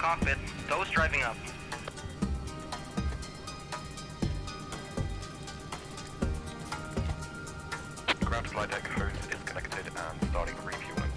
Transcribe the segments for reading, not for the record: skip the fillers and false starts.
cockpit. Those driving up. Ground flight deck hose is connected and starting refueling.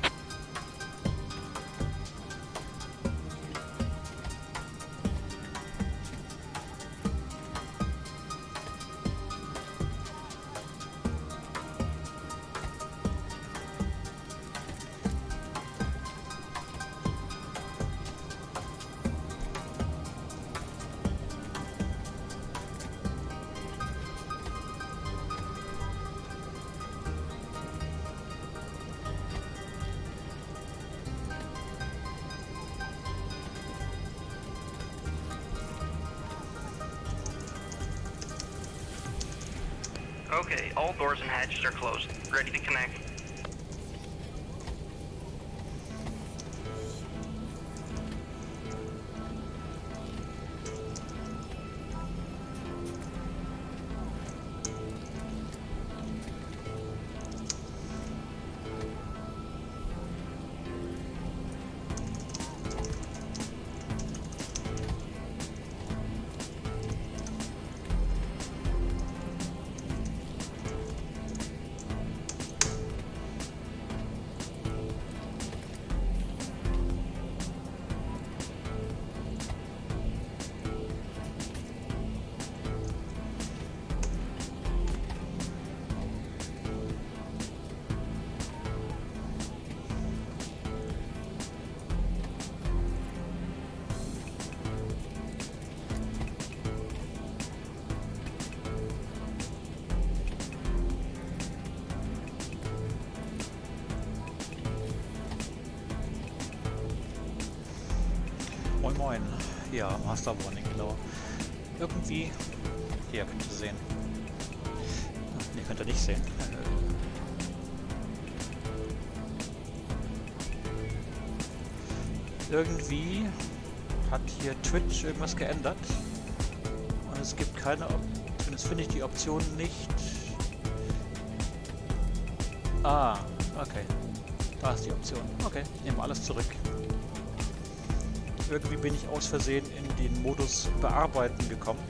Okay, all doors and hatches are closed. Ready to connect. Moin Moin, ja, Master Warning, genau. Irgendwie, hier könnt ihr sehen. Ne, könnt ihr nicht sehen. Irgendwie hat hier Twitch irgendwas geändert. Und es gibt keine zumindest finde ich die Option nicht. Ah, okay. Da ist die Option. Okay, nehmen wir alles zurück. Irgendwie bin ich aus Versehen in den Modus Bearbeiten gekommen.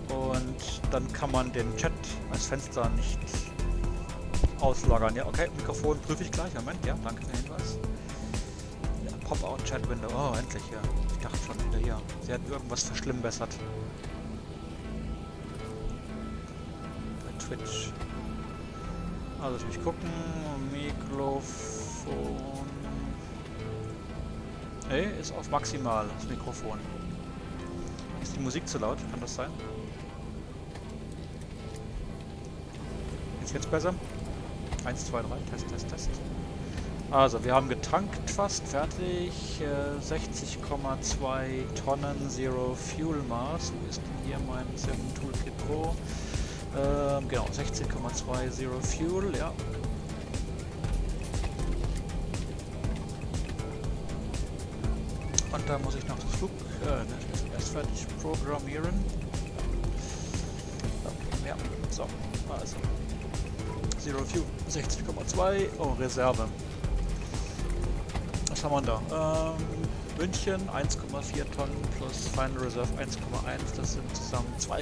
Und dann kann man den Chat als Fenster nicht auslagern. Ja, okay, Mikrofon prüfe ich gleich. Moment, ja, danke für den Hinweis. Ja, Pop-out-Chat-Window. Oh, endlich, ja. Ich dachte schon wieder hier. Sie hat irgendwas verschlimmbessert. Bei Twitch. Also natürlich gucken. Mikrofon. Hey, ist auf maximal, das Mikrofon. Ist die Musik zu laut? Kann das sein? Ist jetzt besser? 1, 2, 3, Test, Test, Test. Also, wir haben getankt fast, fertig. 60,2 Tonnen Zero Fuel Mass. Wo ist denn hier mein Sim Toolkit Pro? Genau, 16,2 Zero Fuel, ja. Und da muss ich noch das Flug erst fertig programmieren. Ja, so, also Zero Fuel 60,2 und Reserve. Was haben wir da? München 1,4 Tonnen plus Final Reserve 1,1, das sind zusammen 2,5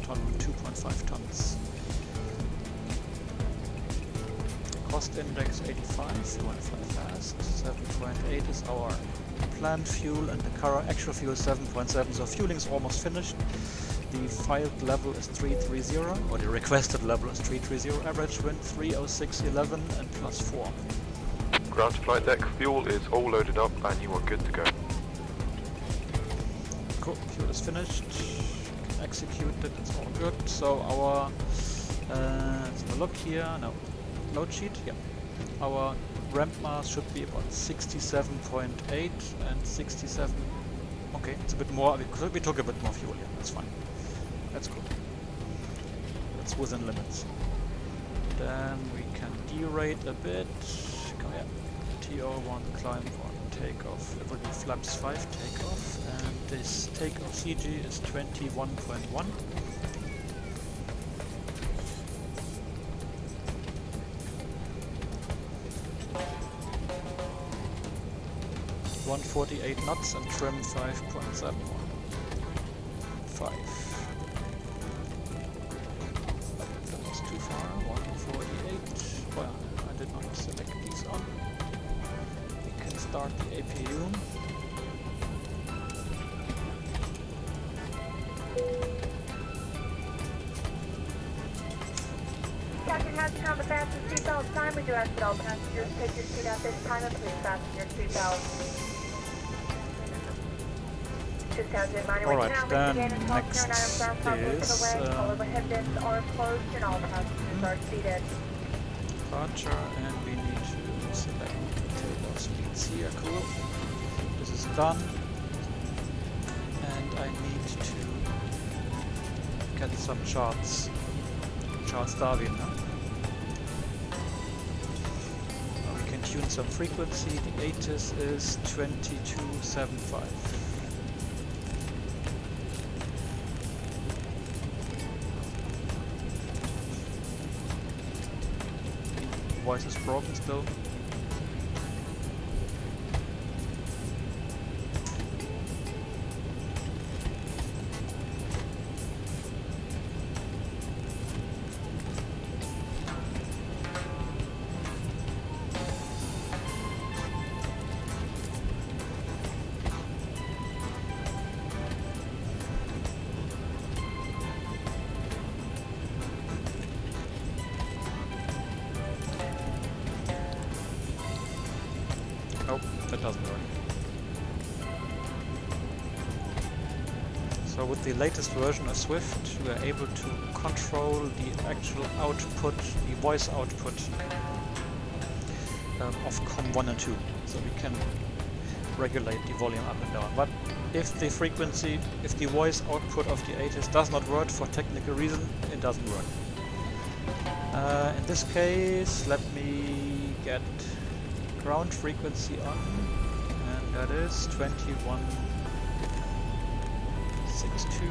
Tonnen, 2,5 Tons. Cost Index 85, we went fast, 7.8 is our planned fuel and the current actual fuel is 7.7, so fueling is almost finished. The filed level is 330, or the requested level is 330, average wind 306.11 and plus 4. Ground to flight deck, fuel is all loaded up and you are good to go. Cool, fuel is finished, executed, it's all good. So our, let's have a look here, no, load sheet, yeah. Our ramp mass should be about 67.8 and 67, okay, it's a bit more, we took a bit more fuel, yeah, that's fine. That's good. That's within limits. Then we can derate a bit. Come here. TO1, climb 1, takeoff. It will be flaps 5 takeoff. And this takeoff CG is 21.1. 148 knots and trim 5.71. 5. That was too far. 148. Well, I did not select these on. We can start the APU. Captain Hatch on the fasten seatbelt sign. We do ask that all passengers take your seat at this time and please fasten your seatbelt. Alright, then next is all overhead bins are closed and all passengers are seated. departure, and we need to select the table of speeds here. Cool. This is done, and I need to get some charts. Charts Darwin, no? We can tune some frequency. The ATIS is 2275. Voice is broken still. Nope, that doesn't work. So with the latest version of Swift, we are able to control the actual output, the voice output of COM 1 and 2. So we can regulate the volume up and down. But if the frequency, if the voice output of the ATIS does not work for technical reason, it doesn't work. In this case, let me get ground frequency on, and that is 2162.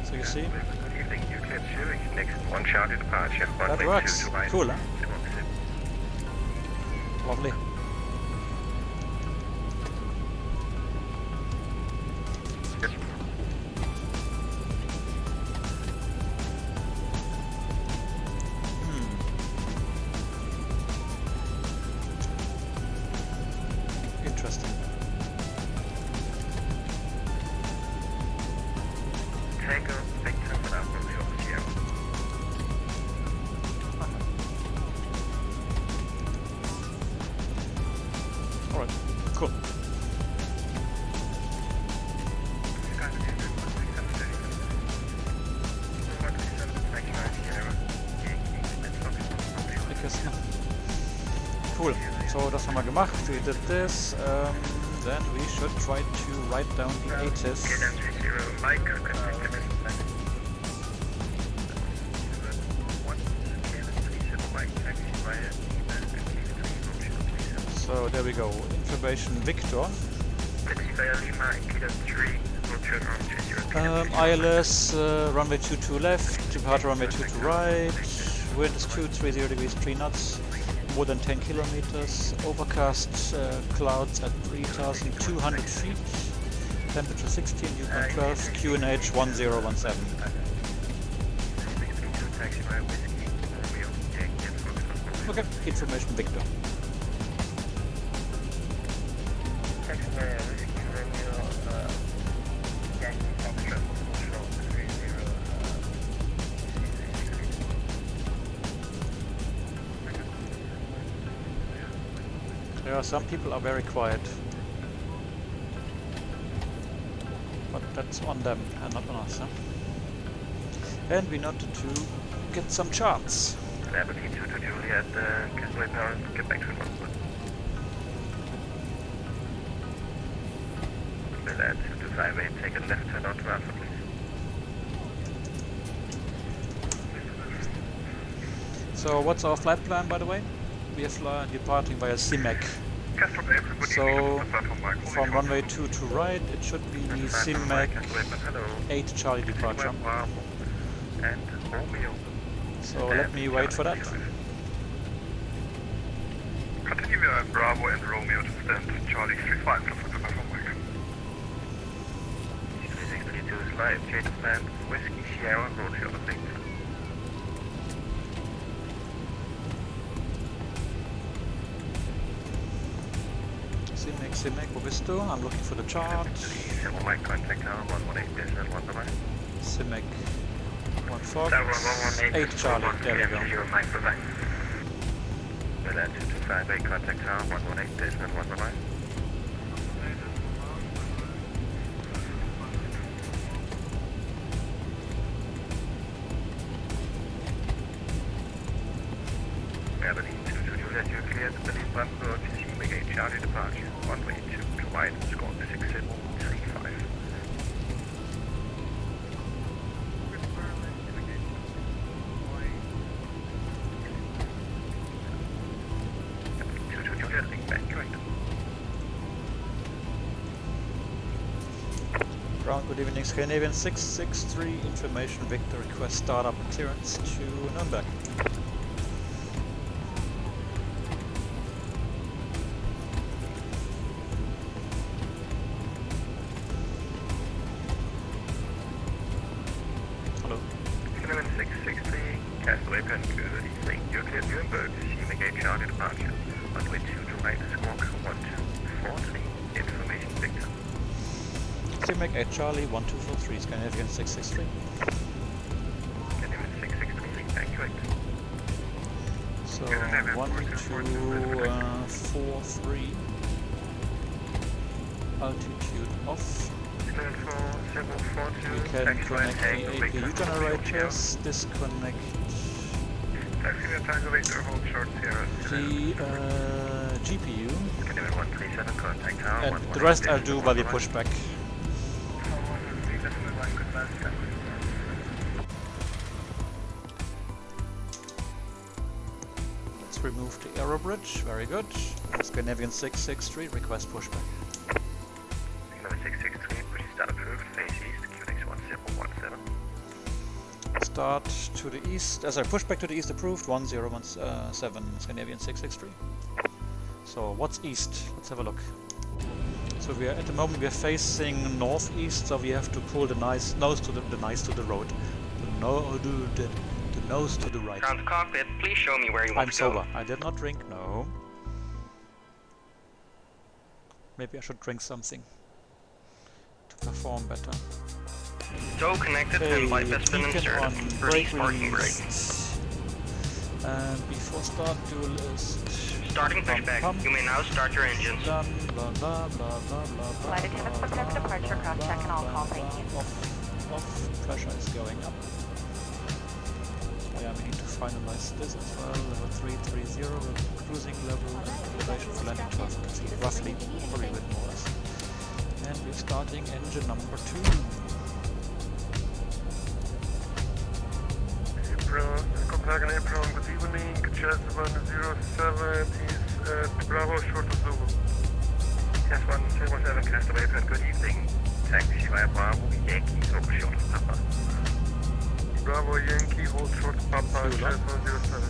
So you see, next one charter departure. that works. Cool, huh? Lovely. Interesting. Tango, Victor, without Romeo Sierra. Alright, cool. Cool. So das haben wir gemacht. We did this. Then we should try to write down the ATIS. So there we go. Information Victor. ILS runway 22 left, departure runway 22 right, wind is 230 degrees 3 knots, more than 10 kilometers, overcast clouds at 3,200 feet, temperature 16, dew point 12, QNH 1017. Okay, information Victor. Yeah, some people are very quiet, but that's on them and not on us, huh? And we need to get some charts. Aberdeen 2 to Juliet, cancel power, get back to Northwood. At 258, take a left turn out to Alpha, please. So what's our flight plan, by the way? We are departing via CMAC. So from runway 2 to right, it should be CMAC 8 Charlie departure. So let me wait for that. Continue Bravo and Romeo to stand Charlie 35 from Wake. 3632 slide, change of plan, Whiskey Sierra, Roger, thank you. Simek, wo bist du? I'm looking for the chart. Civil Mike contact tower, 118 business, 1 bye. Simek 8 Charlie, there we go. Zero Mike, bye bye. Milan 225, contact tower, 118 business, 1 bye. Gravity 22 Juliet, you're clear to Berlin Brandenburg, VATC, Charlie departure, runway 2 to wide, score 6035. Ground, good evening, Scandinavian 663, information Victor, request startup clearance to Nuremberg. Hello. Scandinavian 663, Castaway Pen, good evening, you're clear to Nuremberg, VATC, Charlie departure, runway 2 to right, squawk 1243, information Victor. Simek 8 Charlie 1243, Scandinavian 663. Scandinavian 663, accurate. So 1243, altitude off. We can connect the APU generators, disconnect the GPU, and the rest I'll do by the pushback. Let's remove the aero bridge, very good. Scandinavian 663, request pushback. Scandinavian 663, push start approved, face east, QNX 1017. Start to the east, pushback to the east approved, 1017, Scandinavian 663. So what's east? Let's have a look. So we are at the moment we are facing northeast, so we have to pull the nose to the road. The nose to the right. Ground to cockpit, please show me where you want I'm to go. sober. I did not drink, no. Maybe I should drink something to perform better. Tow connected and light has been inserted. On, Release parking brake. And before start, do list. Starting pushback. You may now start your engines. Done, blah blah blah blah blah. Flight attendants prepare for departure, cross check and all call, thank you. Off, pressure is going up. Yeah, we need to finalize this as well. Level 330, cruising level, and elevation for landing 12 feet, roughly, probably a bit more or less. And we're starting engine number 2. Copenhagen April, good evening, chest 107 is Bravo, short of Zulu. Chest 107, Castaway Pen, good evening, taxi via Bravo, Yankee, over short of Papa. Bravo, Yankee, hold short of Papa, chest 107.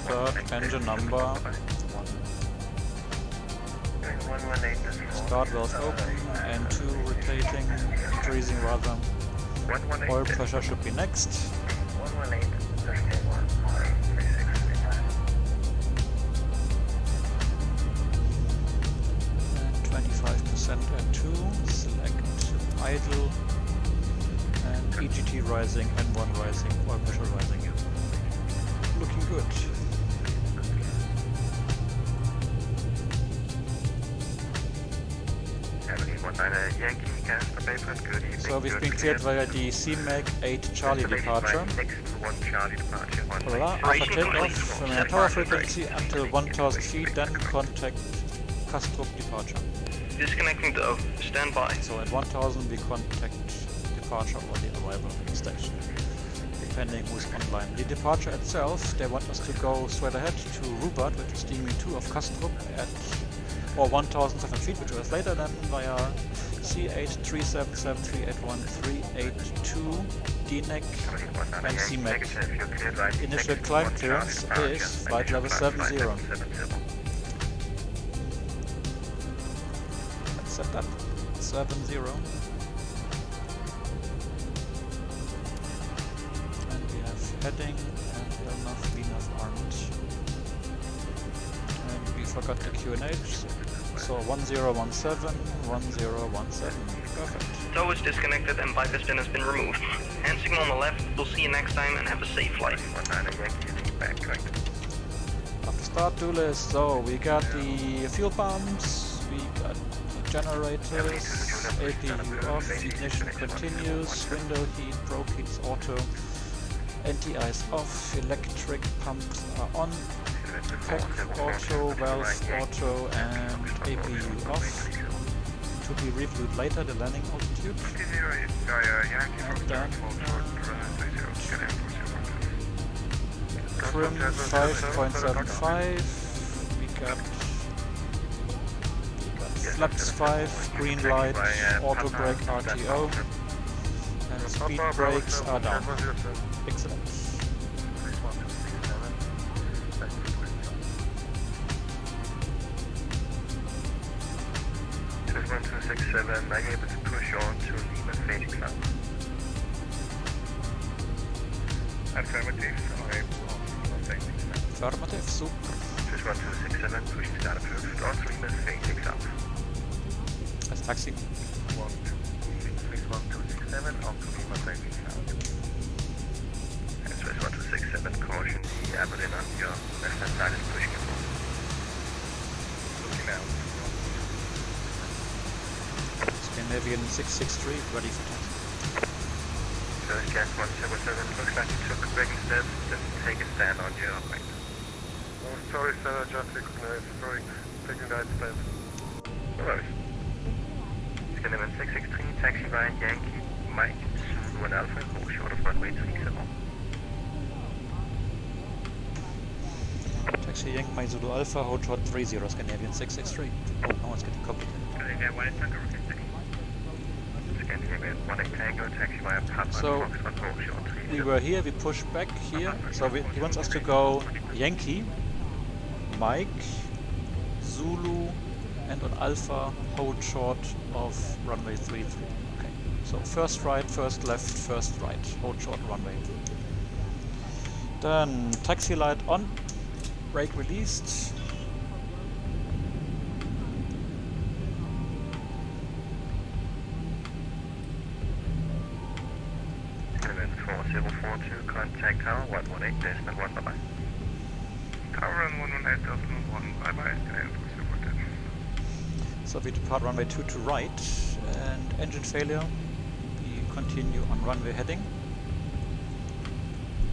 Start engine number 1. Start valve open, and 2 rotating, decreasing rather. Oil pressure should be next. And 25% at 2, select idle, and EGT rising, N1 rising, oil pressure rising. Looking good. Yankee, Casper Bayfront, good evening. So we've been cleared via the CMAC 8 Charlie departure. Next one Charlie departure. Voila, after takeoff, tower frequency until 1000 feet, then contact Kastrup departure. Disconnecting to stand by. So at 1000 we contact departure or the arrival station, depending who's online. The departure itself, they want us to go straight ahead to Rubat, which is DME2 of Kastrup at or 1007 feet, which was later than via CH-377381382 DNEC and CMAC. Initial climb clearance is flight level 70. Let's set that 70. And we have heading and enough VNAV armed. And we forgot the QNH. So 1017, 1017. Perfect. Tow is disconnected and bypass pin has been removed. Hand signal on the left. We'll see you next time and have a safe flight. After start do list, so we got the fuel pumps, we got the generators, APU off, ignition continues, window heat, probe heats auto, anti-ice off, electric pumps are on, pack auto, valve auto and APU off. To be reviewed later, the landing altitude. And then trim 5.75, we got flaps 5, green light, auto brake RTO, and speed brakes are down. Excellent. 1267, are you able to push on to Lima facing south? Affirmative, I'm able on Lima facing south. Affirmative, super. 1267, pushing start approved on to Lima facing south. That's taxi. 1267, on to Lima facing south. And 1267, caution, the Aberlin on your left hand side is pushing above. Looking out. Scandinavian 663, ready for taxi. First gas 177, looks like you took braking steps, just take a stand on your right. Oh, sorry sir, I just recognized. Sorry, taking right step. No worries. Scandinavian 663, taxi by Yankee, Mike, Zulu and Alpha, hold short of runway 37. Taxi Yankee, Mike Zulu Alpha, hold short 30, Scandinavian 663. Oh, now it's getting complicated. So we were here, we pushed back here, so he wants us to go Yankee, Mike, Zulu and on Alpha hold short of runway 33. Okay, so first right, first left, first right, hold short runway. Then taxi light on, brake released. 4042, contact tower 118.1, bye-bye. Tower 118.1, bye-bye, So we depart runway 2 to right, and engine failure, we continue on runway heading.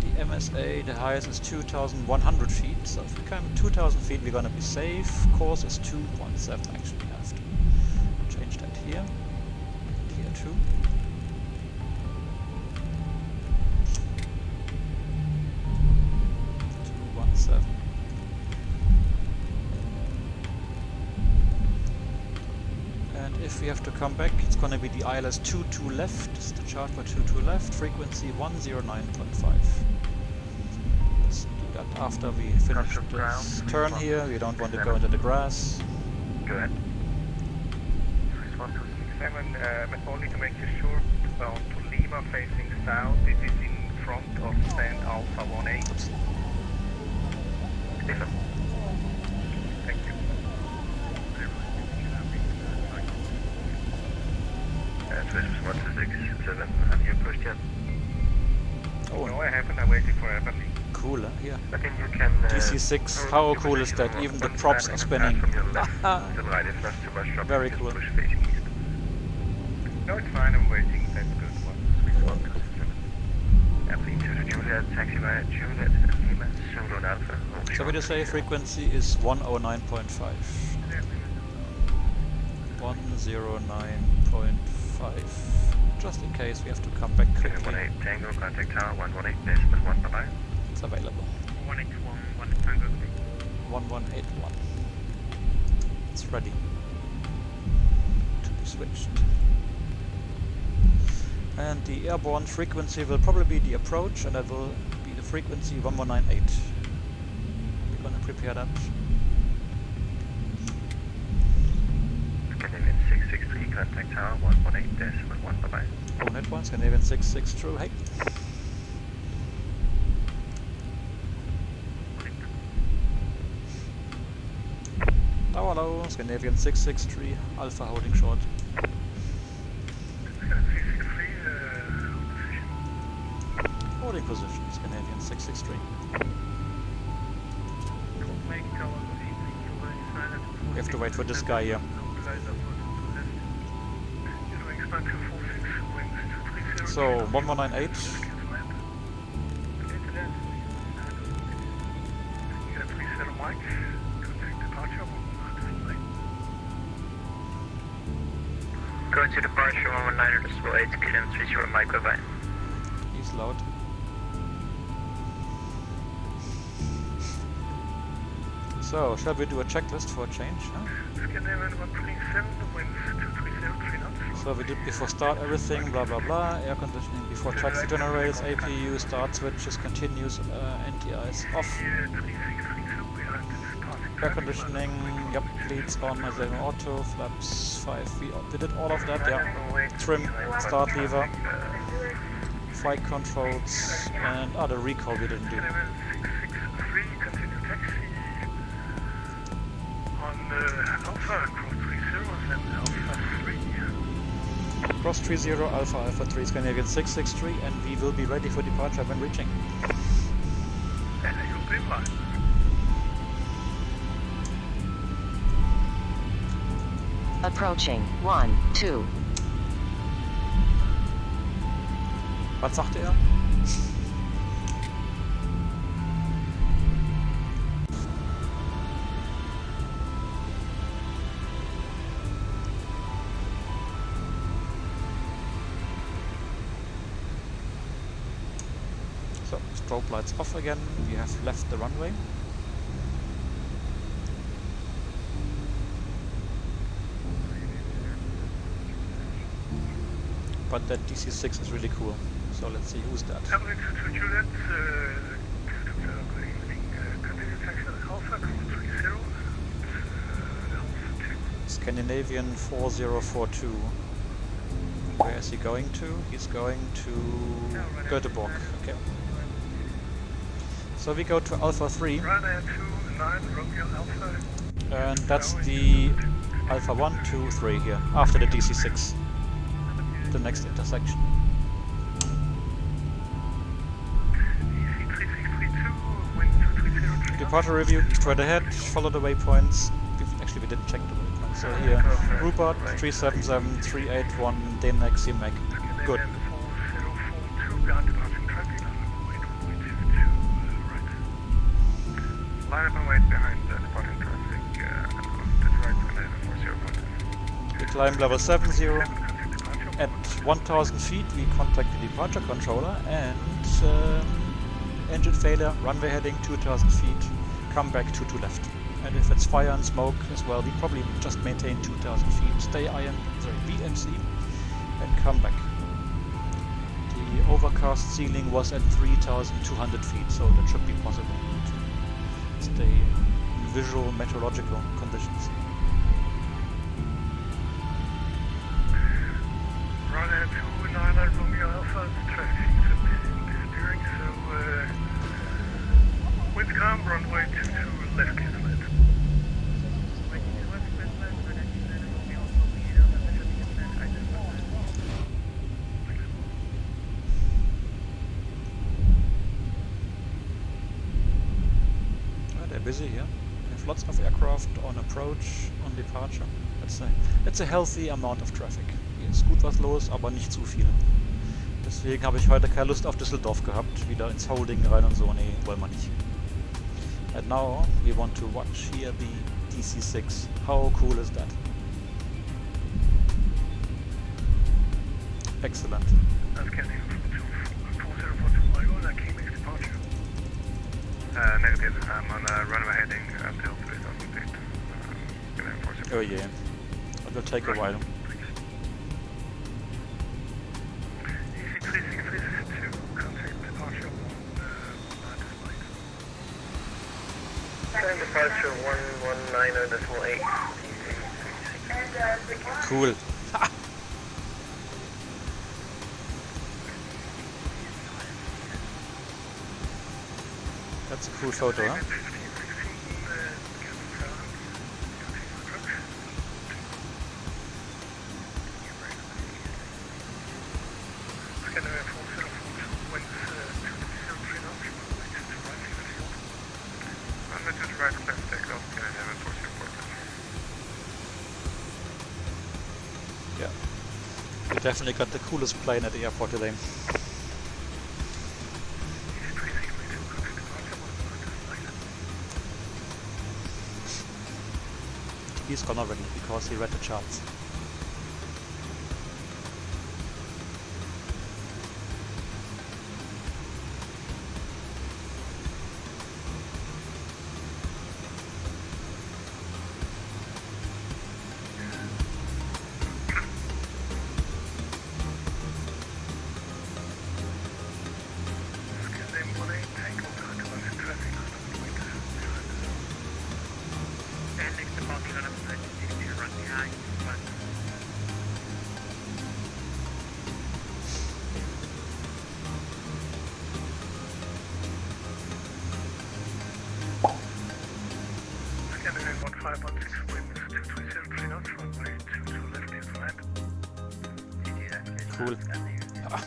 The MSA, the highest is 2,100 feet, so if we come 2,000 feet we're gonna be safe. Course is 217, actually I have to change that here, here too. 217. And if we have to come back, it's gonna be the ILS 22 left. This is the chart for 22 left, frequency 109.5. Let's do that after we finish this turn here. We don't want to go into the grass. Go ahead. 1267, but only to make you sure, bound to Lima facing south, it is in front of stand Alpha 18. Stephen. Thank you. Swiss 1267, have you pushed yet? Oh, no, I haven't. I'm waiting for Everly. cool, here. I think you can... DC6, how cool is that? Even the props are spinning. Very cool. No, it's fine, I'm waiting. That's good. One, 3-1. Airplane 2 to Juliet, taxi via Juliet, Lima, Zulu Alpha. So we just say frequency is 109.5. 109.5. Just in case we have to come back quickly. 118 Tango, contact tower, 118.1, bye-bye. It's available. 181, 1 Tango. 1181. It's ready to be switched. And the airborne frequency will probably be the approach, and that will be the frequency 1198. We're gonna prepare that. Canadian 663, contact tower, 118.1, bye-bye. Oh, net one, Scandinavian 662, hey. Tower low, Scandinavian 663, Alpha holding short. Holding position, Scandinavian 663. We have to wait for this guy here. So, 1198. Going to departure 119 to slow 8 km 30 Mike, bye-bye. He's loud. So, shall we do a checklist for a change? Huh? So we did before start everything, blah blah blah, air conditioning before taxi generators, APU, start switches, continues, NTIs off. Air conditioning, yep, leads on as an auto, flaps 5, we did all of that, yeah. Trim, start lever, flight controls, and other recall we didn't do. Cross 30, Alpha Alpha 3, Scandinavian 663, and we will be ready for departure when reaching. Approaching 1, 2. Was sagte er? So, strobe lights off again. We have left the runway. But that DC-6 is really cool. So let's see who's that. Scandinavian 4042. Where is he going to? He's going to Göteborg. Okay. So we go to Alpha 3. And that's the Alpha 1, 2, 3 here, after the DC-6. The next intersection. Departure review, straight ahead, follow the waypoints. Actually, we didn't check the waypoints. So here, Rupert 377, 381, Denex, CMAC. Good. Line up and wait behind the departing traffic. That's right, 40. We climb level 70. At 1000 feet, we contact the departure controller and engine failure, runway heading 2000 feet, come back 2 left. And if it's fire and smoke as well, we probably just maintain 2000 feet, stay BMC, and come back. The overcast ceiling was at 3200 feet, so that should be possible to stay in visual meteorological conditions. Runway 29 Romeo Alpha, traffic steering, so wind calm, runway 22 left kilometer. They're busy here. We have lots of aircraft on approach, on departure. It's a healthy amount of traffic. Hier ist gut was los, aber nicht zu viel. Deswegen habe ich heute keine Lust auf Düsseldorf gehabt. Wieder ins Holding rein und so. Nee, wollen wir nicht. And now we want to watch here the DC-6. How cool is that? Excellent. That's getting 4042 Iowa, that KMX departure. Negative, I'm on a runway heading until 3000 feet. Oh yeah, it will take a while. Easy 3632, contact departure 19 Departure 119.8. Cool. That's a cool photo, huh? Yeah. We definitely got the coolest plane at the airport today. He's gone already because he read the charts. Cool. Ah.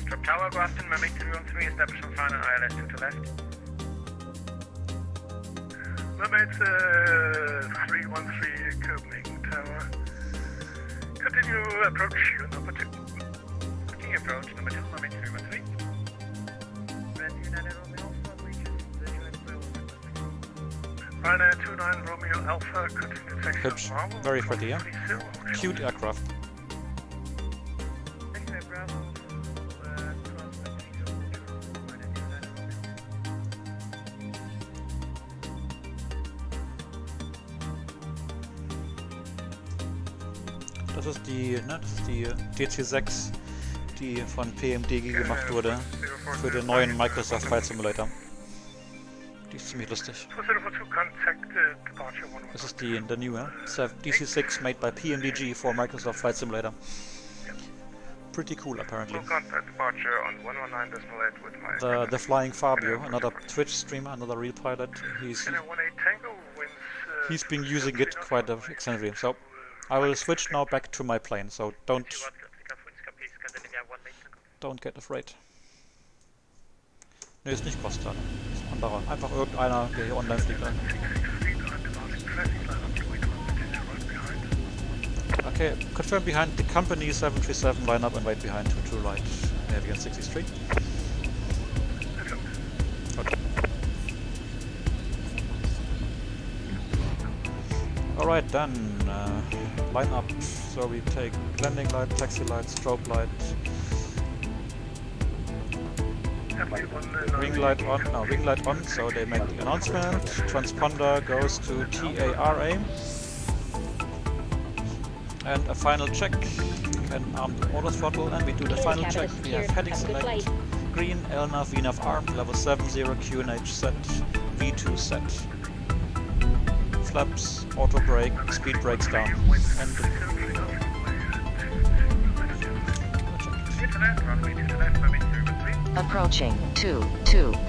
Drop tower, go Aston, Mimic 313, establish on final ILS 2 to left. Mimic 313, Copenhagen Tower. Continue approach, number 2. Continue approach, number 2, Mimic 313. Red United Romeo Alpha, reaches the Ryanair 29 Romeo Alpha, continue taxi. Hübsch. Very pretty, yeah? Cute aircraft. Das ist die DC-6, die von PMDG gemacht wurde für den neuen Microsoft Flight Simulator. Die ist ziemlich lustig. Das ist the new DC-6 made by PMDG for Microsoft Flight Simulator. Pretty cool, apparently. The Flying Fabio, another Twitch streamer, another real pilot. He's been using it quite extensively. So I will switch now back to my plane. So don't get afraid. Ne, ist nicht Costa. Ist ein anderer. Einfach irgendeiner, der hier online fliegt. Okay, confirm behind the company 737 lineup and wait behind 22 right. Navigate 63. Okay. Alright then, line up. So we take landing light, taxi light, strobe light. Ring light on, no, ring light on, so they make the announcement. Transponder goes to TARA. And a final check. We can arm the auto throttle and we do the final check. We have heading select, green, LNAV, VNAV armed, level 70, QNH set, V2 set. Flaps, auto brake, speed brakes down. And Approaching 2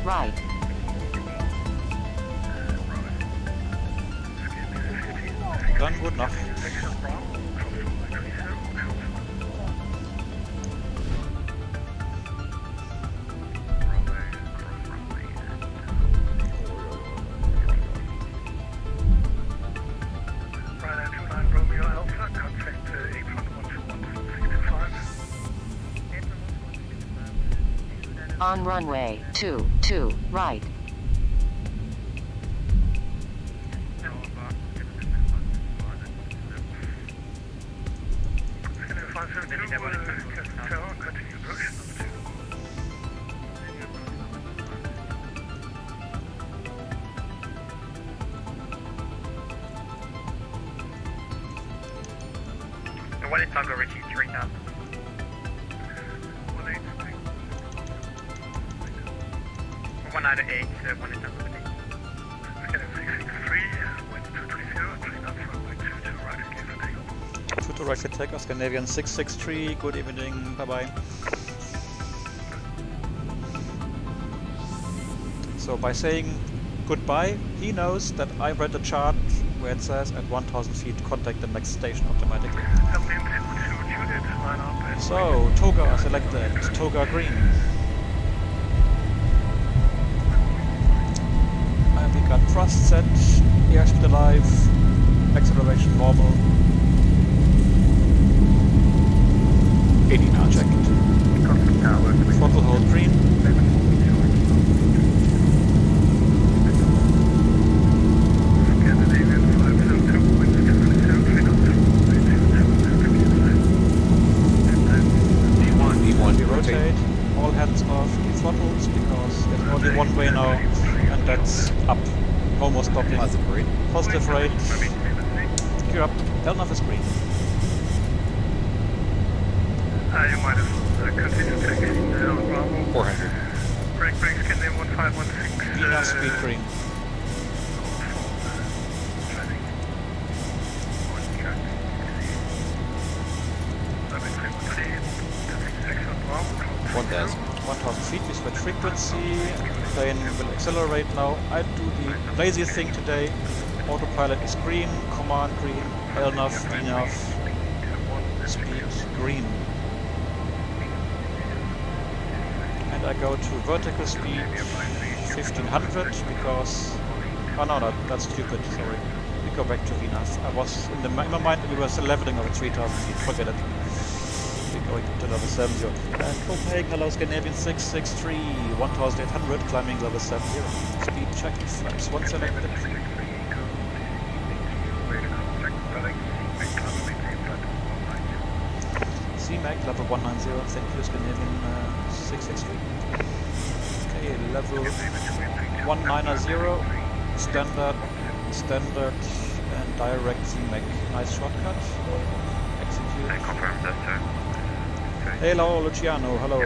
right. Dann gut nach. On runway 22, right. The one in Tango Richie 3000. 198, one in Tango Richie. Okay, 663, 1230, 3 knots, runway 22, right, okay for takeoff. 22 right for takeoff, Scandinavian 663, good evening, bye bye. So by saying goodbye, he knows that I read the chart where it says at 1000 feet contact the next station automatically. So, Toga selected, Toga green. And we got thrust set, airspeed alive, acceleration normal. 80 checked. Throttle hold green. Rotate, all hands off the throttles because there's only one way now, and that's up. Almost stopping. Positive rate. Gear up. Delta is green. You might as well continue taking Bravo. 400. Brakes, can they 1516? Venus speed green. $1,000. 1000 feet, we switch frequency, plane will accelerate now. I do the lazy thing today. Autopilot is green, command green, LNAV, VNAV, speed green. And I go to vertical speed 1500 because... oh no, that's stupid, sorry. We go back to VNAV. I was, in my mind we were still leveling over 3000 feet, forget it. Going to level 70. And Copenhagen allows Scandinavian 663, 1800, climbing level 70. Speed check, flaps 1 selected. CMAC level 190, thank you, Scandinavian 663. Okay, level 190, standard, and direct CMAC. Nice shortcut. Execute. I confirm that, sir. Hello, Luciano, hallo.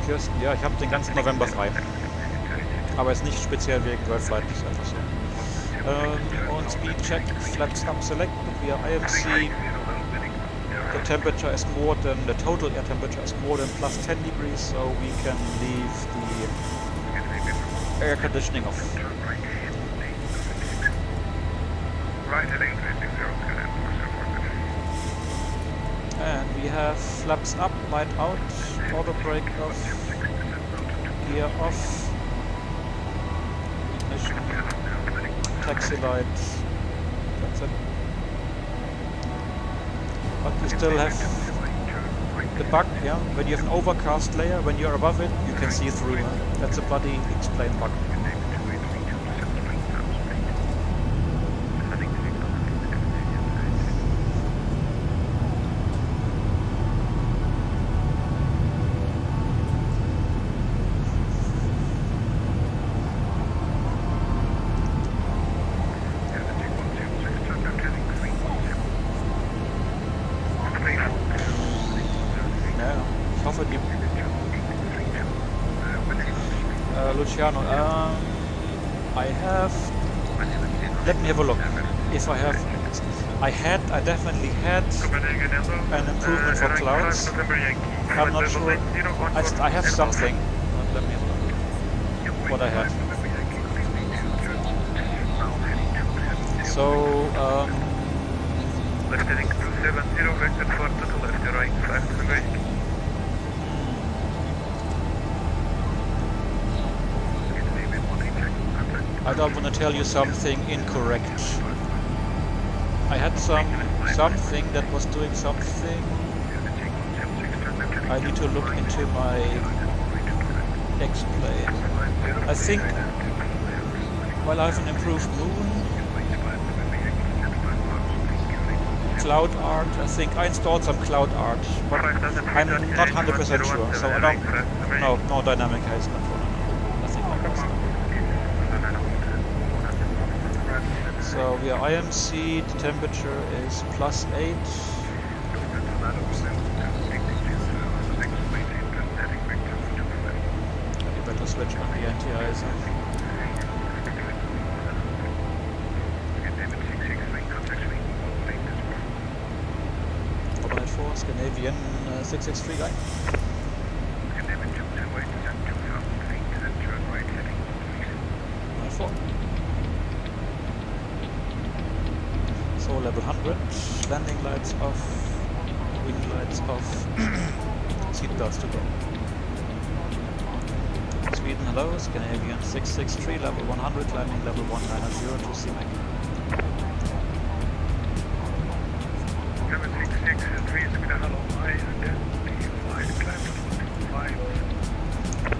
Kirsten, ja, ich habe den ganzen November frei. Aber ist nicht speziell wegen World Flight, ist einfach so. Und Speed check, flaps up selected via IMC. The temperature is more than, the total air temperature is more than plus 10 degrees, so we can leave the air conditioning off. Right heading 360. And we have flaps up, light out, auto brake off, gear off, ignition, taxi light, that's it. But you still have the bug, yeah, when you have an overcast layer, when you're above it, you can see through. That's a bloody explain bug. Luciano, I have, let me have a look, if I have, I definitely had an improvement for clouds, I'm not sure, I have something, let me have a look, what I have. So, left heading 270, vector 4 to the left, right 5 to the right. I don't want to tell you something incorrect. I had something that was doing something. I need to look into my X-plane. I think, while I have an improved moon, cloud art, I think I installed some cloud art, but I'm not 100% sure, so I don't, no dynamic haze control, nothing like that. So we are IMC, the temperature is +8. You better switch on the anti-ice. Overnight 4, Scandinavian 663 guy. Overnight 4. So level 100, landing lights off, wing lights off, seatbelts to go. Sweden, hello, Scandinavian 663, level 100, climbing level 190 to CMAC. Level 663, Sweden, hello, I identified, climb level 25.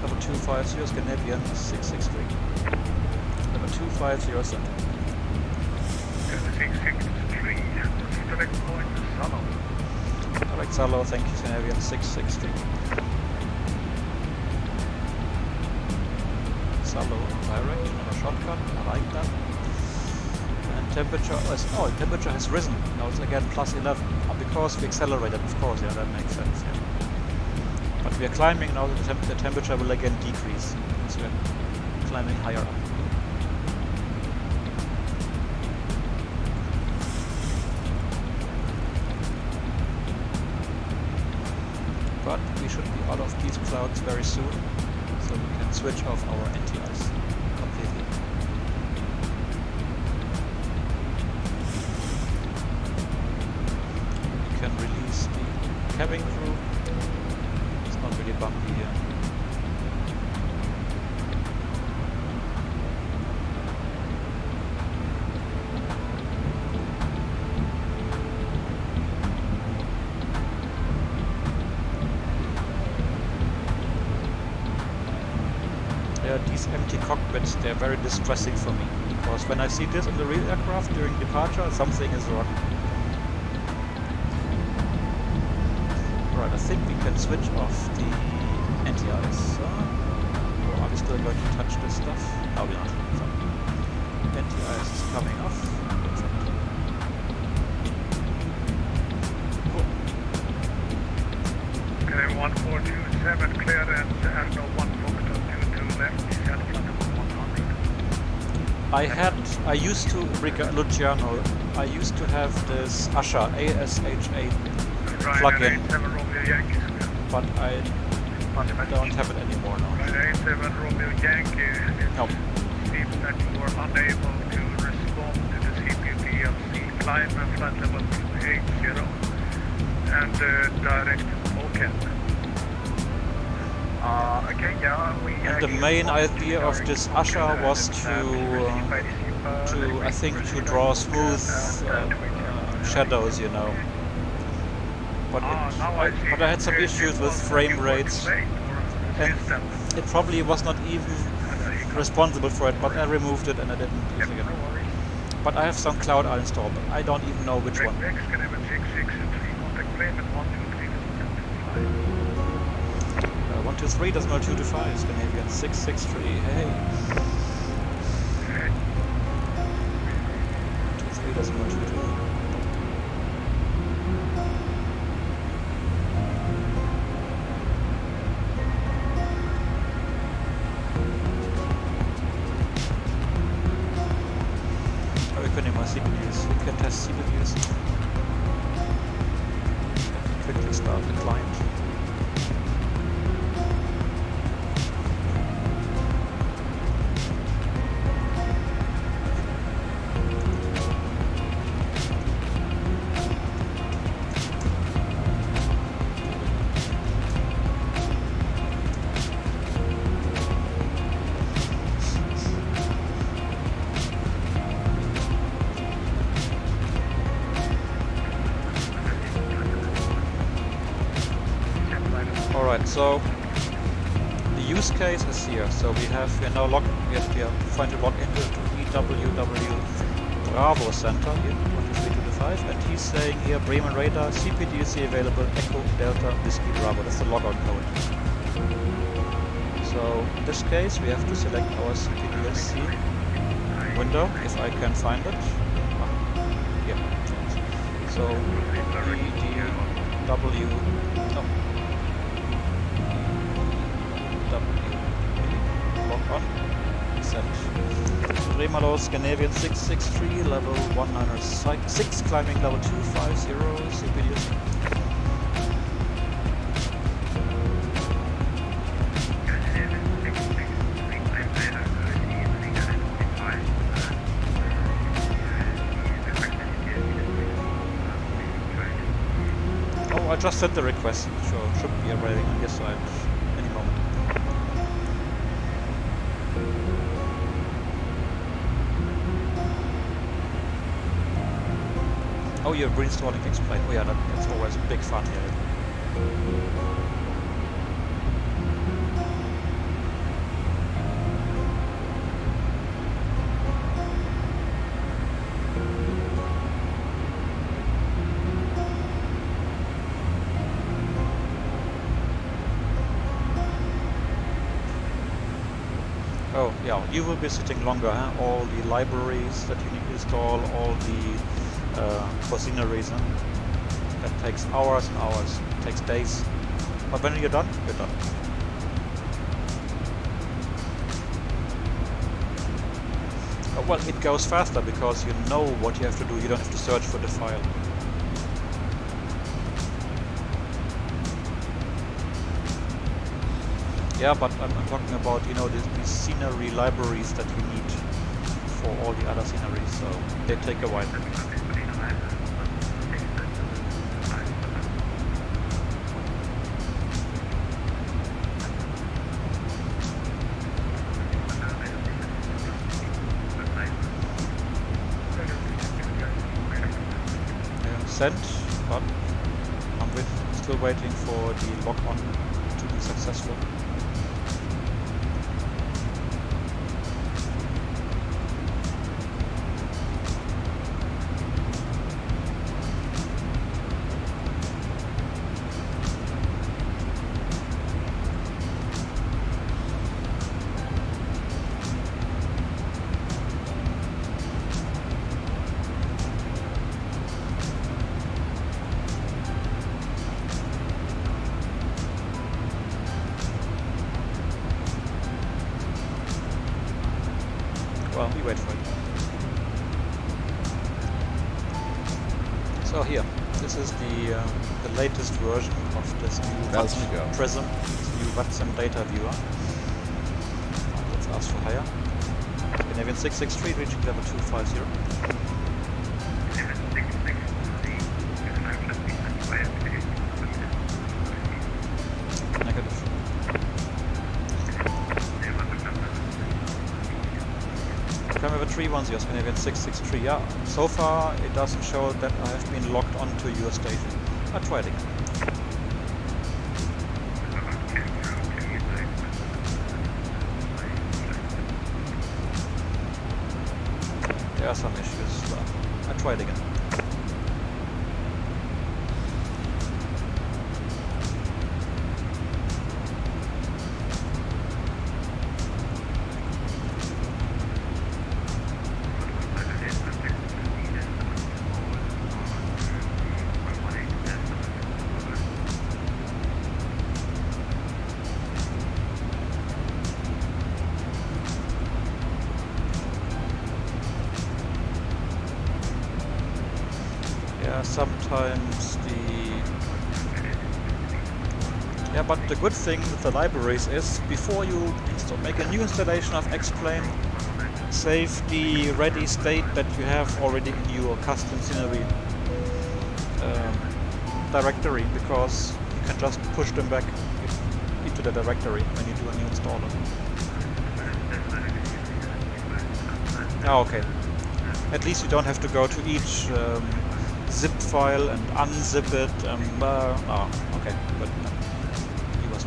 Level 250, Scandinavian 663. Level 250 center. Level 663, select point, Salo. Direct Salo, thank you, Scandinavian 663. Salo, direct, another shortcut, I like that. And temperature, temperature has risen, now it's again +11, because we accelerated, of course, yeah, that makes sense, yeah. But we are climbing now, the temperature will again decrease, so we are climbing higher up. But we should be out of these clouds very soon, so we can switch off our anti-ice completely. We can release the cabin crew. It's not really bumpy here. These empty cockpits, they're very distressing for me, because when I see this in the real aircraft during departure, something is wrong. Right, I think we can switch off the anti-ice. Or are we still going to touch this stuff? No, we're not. So, anti-ice is coming off. Cool. Okay, 1427, clear and Arno 1 Foxtrot 22 left, descent flight level 100. I used to, Luciano, I used to have this Asha, ASH8 plug-in, but I don't have it anymore now. 87 Romeo Yankee, No. it seems that you were unable to respond to the CPU DLC climb and flight level 280 and direct OCAT. Okay, yeah, And the main idea of this Asha was I think, to draw smooth shadows, you know. But I had some issues with frame rates, and it probably was not even responsible for it, but I removed it and I didn't use it again. But I have some cloud installed, but I don't even know which one. 123 does not 225, Scandinavian 663, hey. 123 does not 225. We können mal CPUs, we can test CPUs. Quickly start the client. Alright, so the use case is here. So we are now logged. We are trying to log into EWW Bravo Center here, 12325, and he's saying here Bremen radar, CPDC available, Echo Delta Whiskey Bravo. That's the logout code. So in this case we have to select our CPDC window if I can find it. Yeah. So EDW log on. Set. Remalo Scandinavian 663 level 196 climbing level 250 CPDC. Oh, I just sent the request, so should be arriving on your side any moment. Oh, you're reinstalling Explain. Oh yeah, that's always big fun here. Oh yeah, you will be sitting longer, huh? All the libraries that you need to install, all the for sceneries, huh? That takes hours and hours, it takes days. But when you're done, you're done. Well, it goes faster because you know what you have to do, you don't have to search for the file. Yeah, but I'm talking about, you know, these scenery libraries that you need for all the other sceneries, so they take a while. Sent, but I'm still waiting for the log on to be successful. Well, we wait for it. So here, this is the latest version of this new Prism, this new VATSIM data viewer. Let's ask for higher. Scandinavian 663 reaching level 250. Negative. Camera 310, Scandinavian 663. Yeah, so far it doesn't show that I have been logged onto your station. I'll try it again. There are some issues. Well, I'll try it again. Sometimes but the good thing with the libraries is before you make a new installation of Explain, save the ready state that you have already in your custom scenery directory, because you can just push them back into the directory when you do a new installer. Oh, okay. At least you don't have to go to each zip file and unzip it. Okay, but he was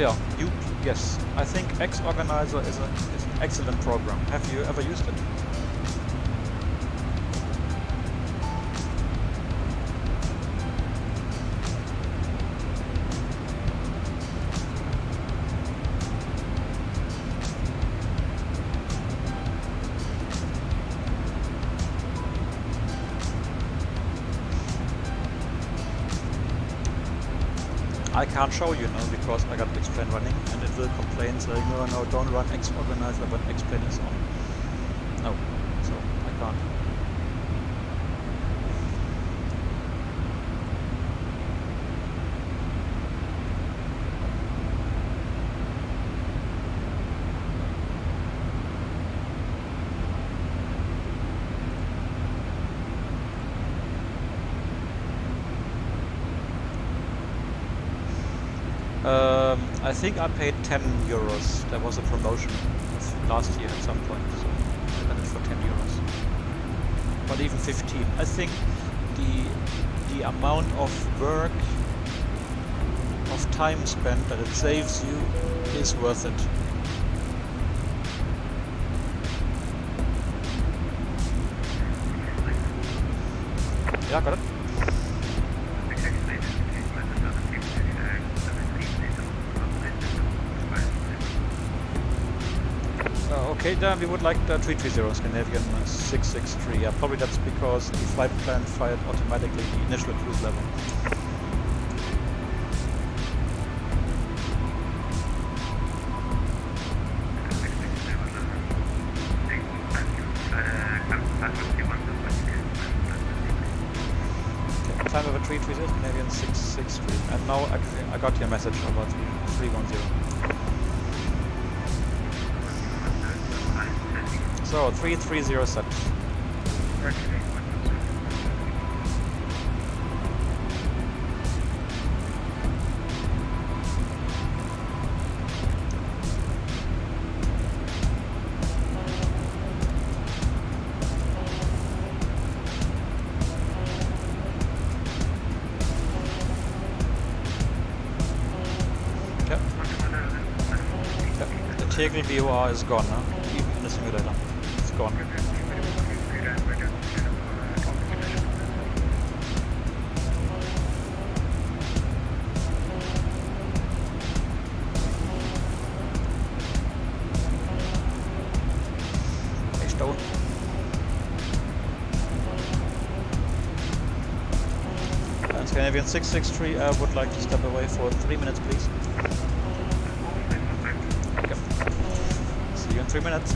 yeah, yes. I think X-Organizer is an excellent program. Have you ever used it? I can't show you now because I got X-Plane running and it will complain saying, no, don't run X-Organizer when X-Plane is on. No, so I can't. I think I paid 10 euros. There was a promotion last year at some point, so I got it for 10 euros. But even 15. I think the amount of work, of time spent that it saves you is worth it. Yeah, got it. Okay, then we would like the 330 Scandinavian 663. Yeah, probably that's because the flight plan fired automatically the initial cruise level. Okay, time of a 330 Scandinavian 663. And now I got your message about 310. So 330 set. Okay. The Tegel VOR is gone, huh? Even in the simulator. Gone. Stone. And Scandinavian 663, I would like to step away for 3 minutes, please. Okay. See you in 3 minutes.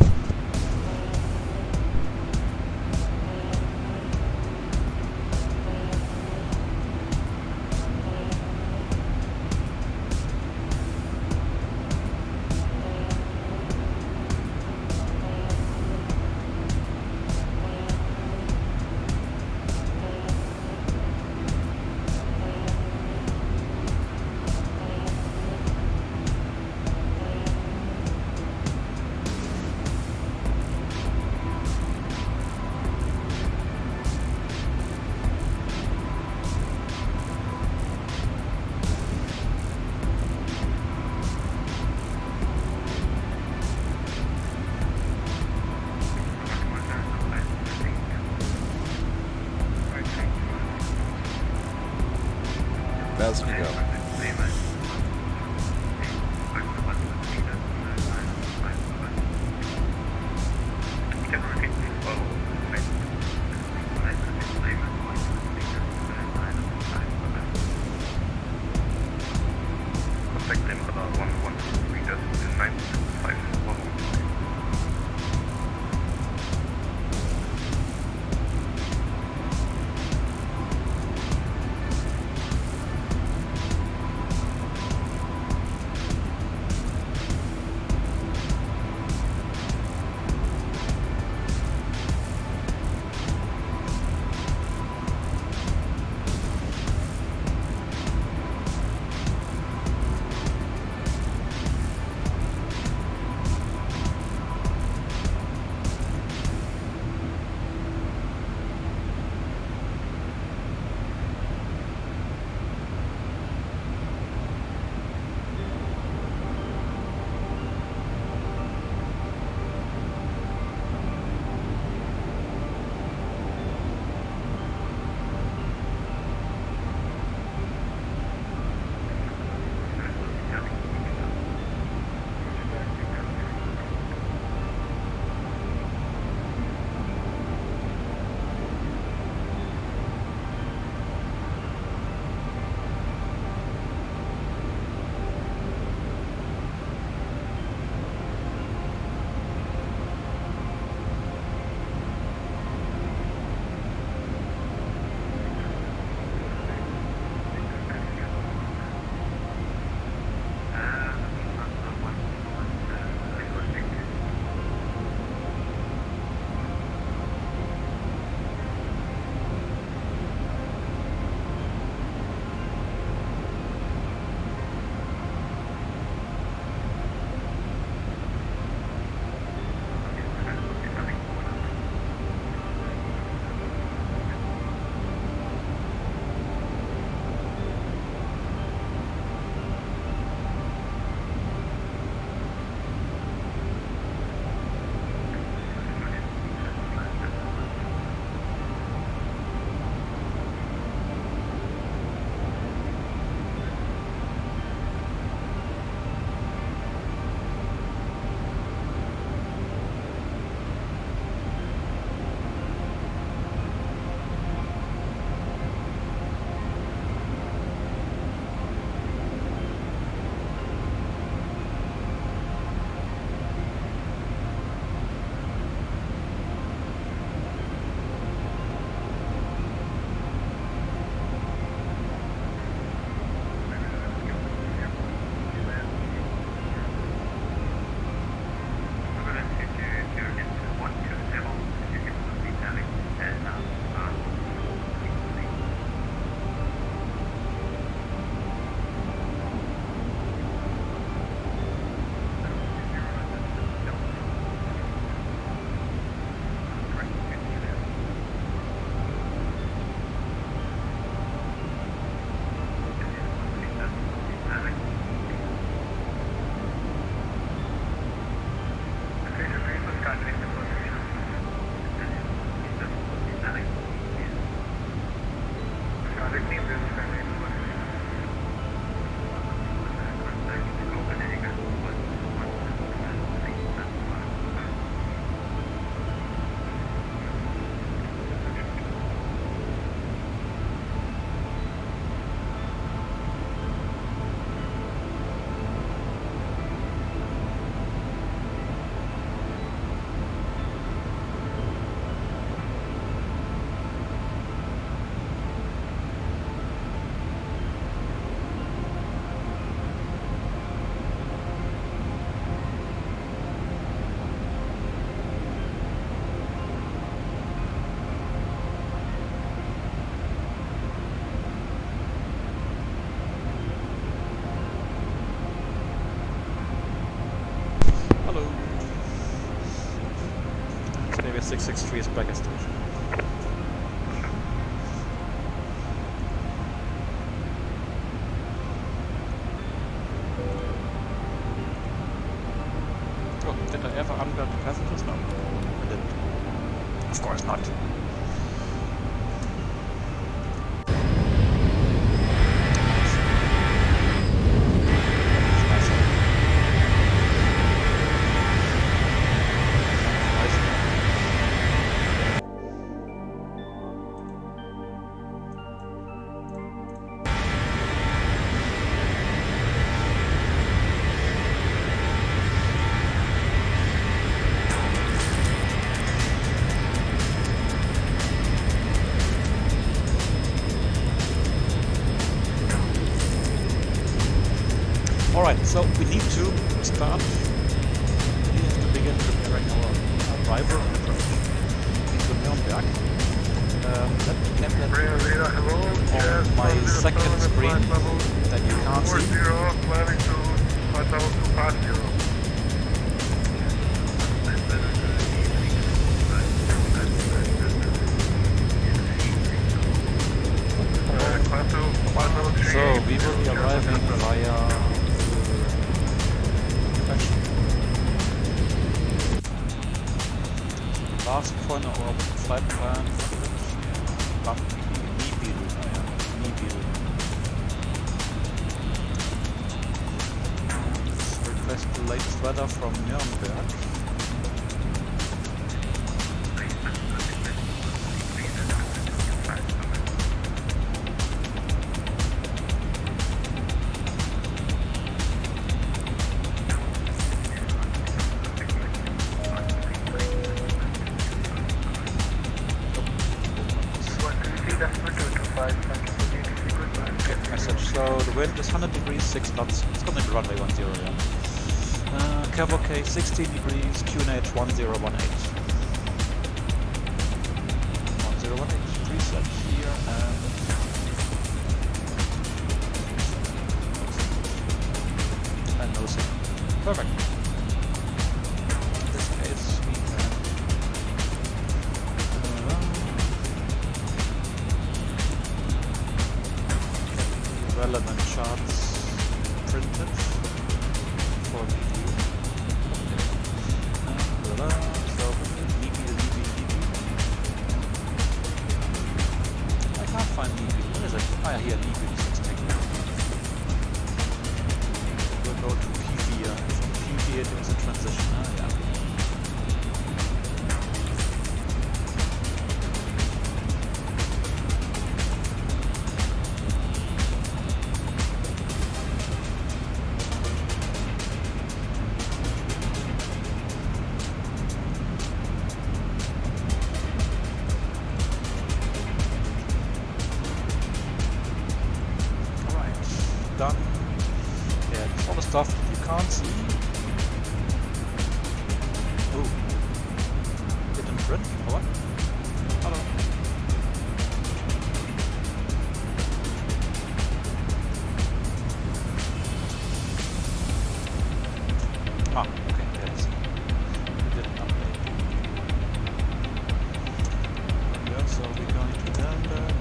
Hello. Maybe 663 is back at station. Oh, did I ever unguard the passengers? No, I didn't. Of course not. Alright, so we need to start. We have to begin preparing our arrival and approach into Nuremberg. Let me get that on my second screen that you can't see. Planning to flight level 250. So we will be arriving via last point of our flight plan. Request the latest weather from Nuremberg. So the wind is 100 degrees, 6 knots. It's going to be runway 10, yeah. Cavalcade 16 degrees, QNH 1018. 1018, preset here and no signal. Perfect. In this case, we have relevant charts printed for review. So, I can't find Libby. What is it? Ah, here, Libby 6 technique. We'll go to PV. From PV it was a transition. Ah, yeah. Done. Yeah, it's all the stuff you can't see. Oh. Didn't print? Or what? Hello. Ah, okay, yes. We didn't update. Yeah, so we're going to Nuremberg.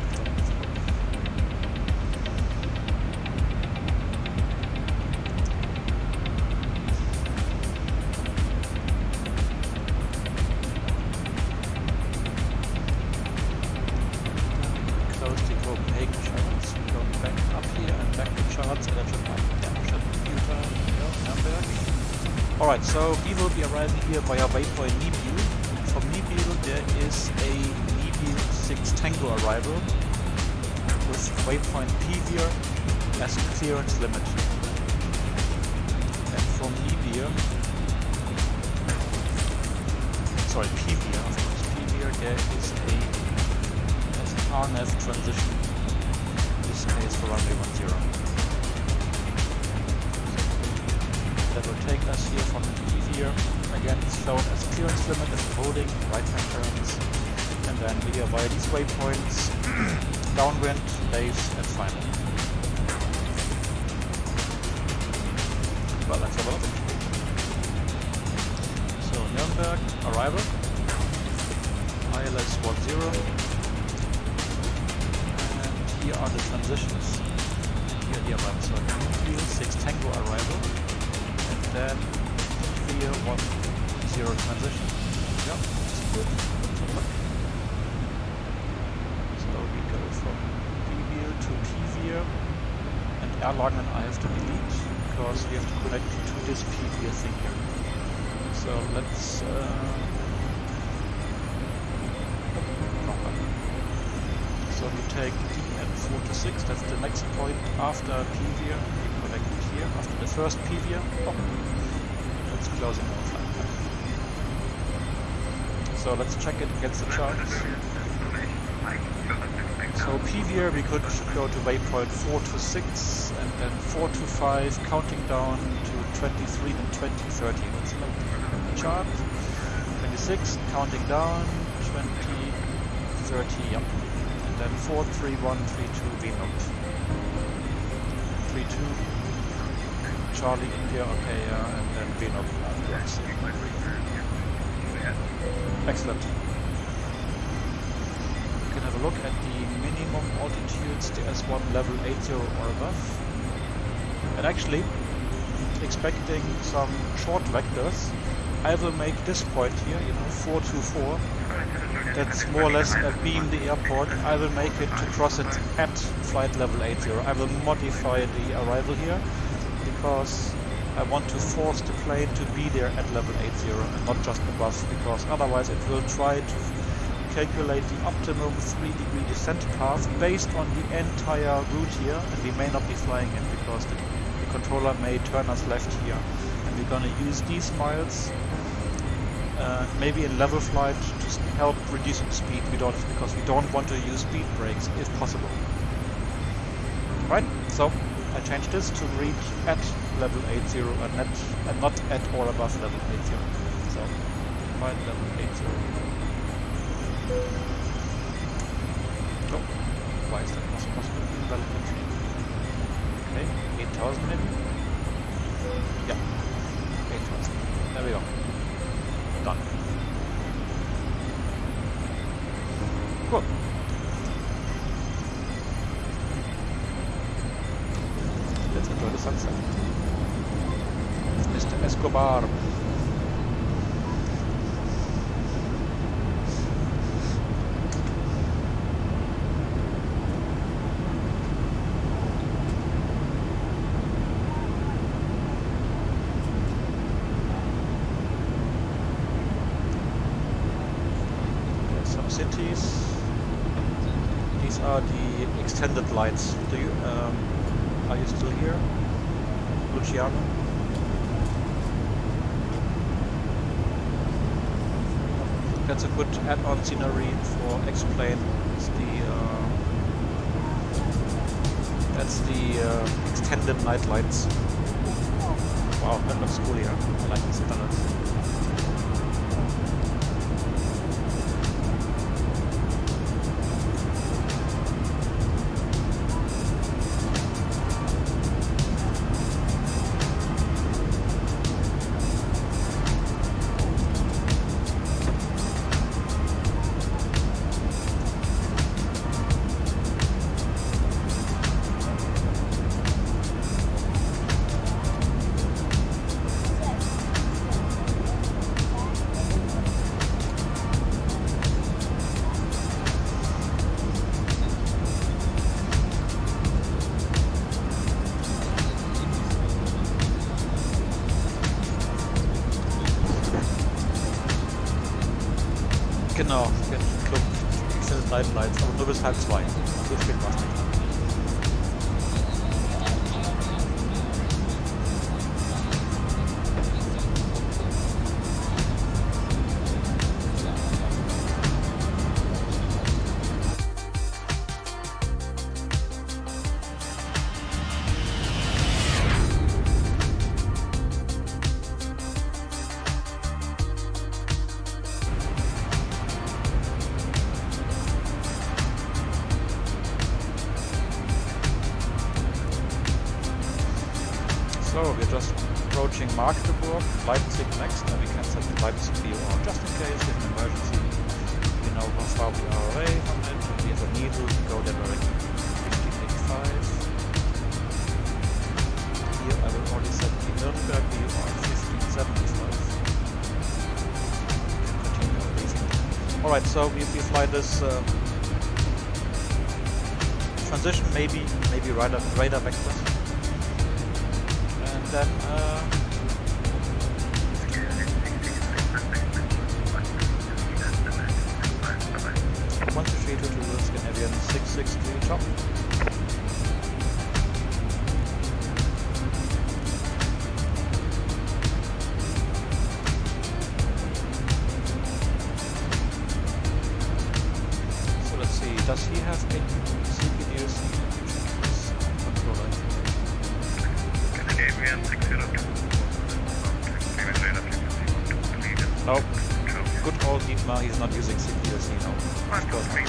Alright, so we will be arriving here via waypoint Nibiru. From Nibiru there is a Nibiru 6 Tango arrival with waypoint PVR as clearance limit. And from Nibiru, sorry, PVR, of course, PVR there is an RNF transition, in this case for runway 10. That will take us here from here. Again, it's shown as clearance limit as holding right-hand turns, and then we are via these waypoints, downwind, base, and final. Well, let's have a look. Nuremberg, arrival. ILS 10. And here are the transitions. Here the arrival. So 6 Tango arrival. And then here 10 transition. Yeah, that's good. So we go from PVIR to PVIR. And Erlangen I have to delete because we have to connect to this PVIR thing here. So let's so we take DN46, that's the next point after PVIR. We connect it here after the first PVIR. Oh, that's closing our flight path. So let's check it against the charts. So PVIR we could go to waypoint 426 and then 425, counting down to 23 and 2030. Let's look at the chart. 26, counting down, 2030, yep. And then 43132 VNOT. 32, Charlie India, okay, yeah, and then VNOT. Excellent. You can have a look at the minimum altitudes, the S1 level 80 or above. And actually, expecting some short vectors, I will make this point here, 424. That's more or less a beam the airport. I will make it to cross it at flight level 80. I will modify the arrival here because I want to force the plane to be there at level 80 and not just above, because otherwise it will try to calculate the optimum 3-degree descent path based on the entire route here, and we may not be flying it because the controller may turn us left here, and we're going to use these miles maybe in level flight to help reducing speed. Because we don't want to use speed brakes if possible. Right, so I changed this to reach at level 80 and not at or above level 80. So find level 80. Oh, why is that not possible? Invalid entry. Okay, 8,000 maybe? Yeah, 8,000. There we go. Done. Cool. Let's enjoy the sunset. Mr. Escobar. Cities. These are the extended lights. Do you are you still here, Luciano? That's a good add-on scenery for X-Plane. That's the extended night lights. Wow, that looks cool here. I like these colors. Genau, Club Extended Night Lights, aber nur bis 1:30. So spät war's nicht. Magdeburg, Leipzig next, and we can set the Leipzig VOR just in case in an emergency. You know how far we are away from it. If we have a needle, we go there directly. 1585. Here I will already set the Nürnberg VOR 1575. Continue our briefing. Alright, so we fly this transition, maybe radar vectors. And then once you treat to Scandinavian 663 chop. So let's see, does he have any CPDLC controller? Scandinavian 602. Nope. Good old Dietmar, he's not using CPDLC now. Of course not.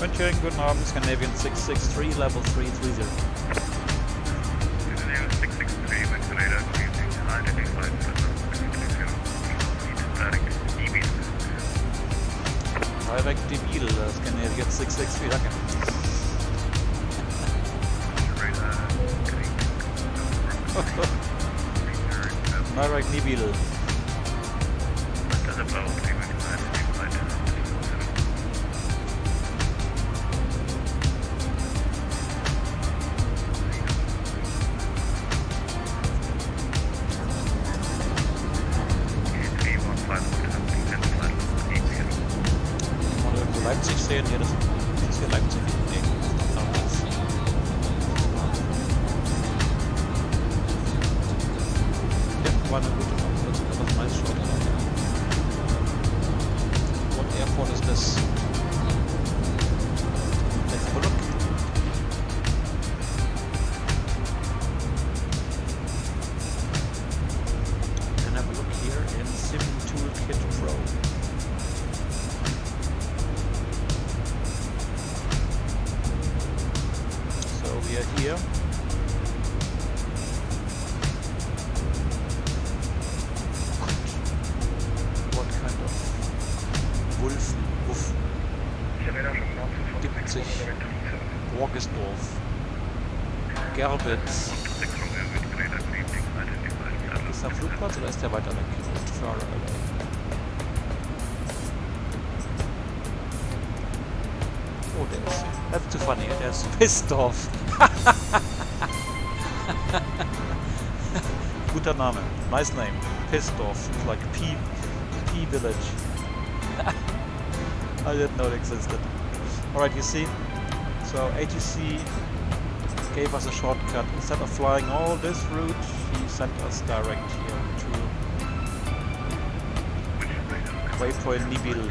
Venturing, good norm, Scandinavian 663, level 330. Scandinavian 663, with radar using identified Direct Debil, Scandinavian 663, danke. Direct Debil. Das ist blau, Leipzig sehen, hier, das ist hier Leipzig. Nee, das ja, war eine gute Nummer, das ist etwas nice shot. What airport is this? Let's have a look. We can have a look here in Sim Toolkit Pro. We are here. What kind of Wuff gibt sich? Borgesdorf, Gerbitz. Ist der Flugplatz oder ist der weiter weg? Far away. Oh, der ist. That's too funny. Der ist pissed off. Guter Name. Nice name. Pissed off. It's like P Village. I didn't know it existed. Alright, you see? So ATC gave us a shortcut. Instead of flying all this route, he sent us direct here to waypoint Nibil.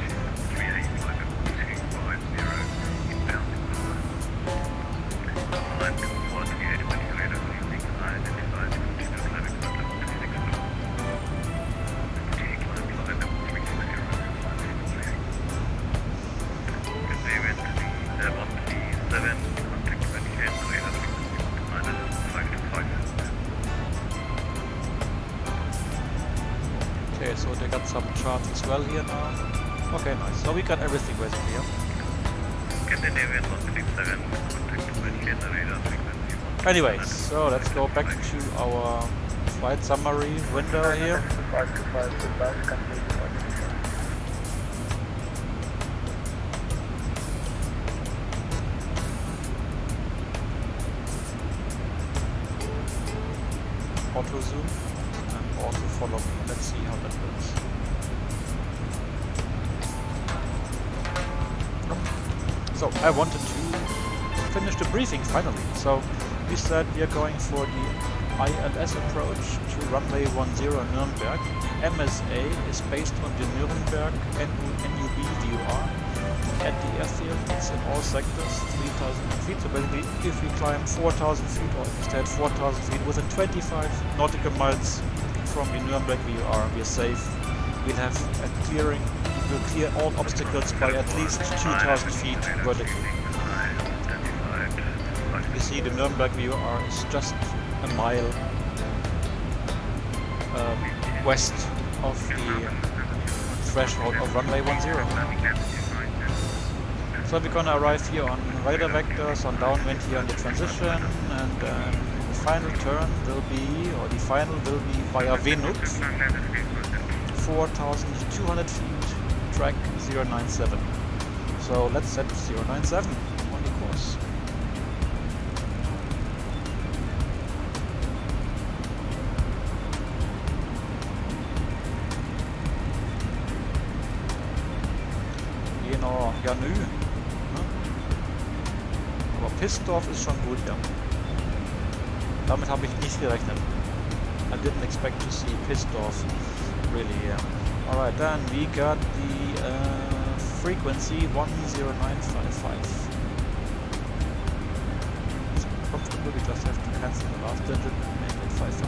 Okay, so they got some charts as well here now. Okay, nice. So we got everything basically here. Anyways, so let's go back to our flight summary window here. Auto zoom and auto follow me. Let's see how that works. So I wanted to finish the briefing finally. So we said we are going for the ILS approach to runway 10 Nürnberg. MSA is based on the Nürnberg NUB VOR. at the airfield. It's in all sectors, 3,000 feet. So basically, if we climb 4,000 feet, or instead 4,000 feet within 25 nautical miles from the Nuremberg VUR, we are safe. We'll have a clearing. We'll clear all obstacles by at least 2,000 feet vertically. You see, the Nuremberg VUR is just a mile west of the threshold of runway 10. So we're gonna arrive here on radar vectors, on downwind here on the transition, and the final turn will be, or the final will be via Venuk, 4,200 feet, track 097. So let's set 097 on the course. Genau, ja nö. Ne? Aber Pissdorf ist schon gut, ja. Damit habe ich nicht gerechnet. I didn't expect to see Pissdorf, really, yeah. Alright, then we got the frequency 10955. It's comfortable, we just have to cancel the last digit and make it 55.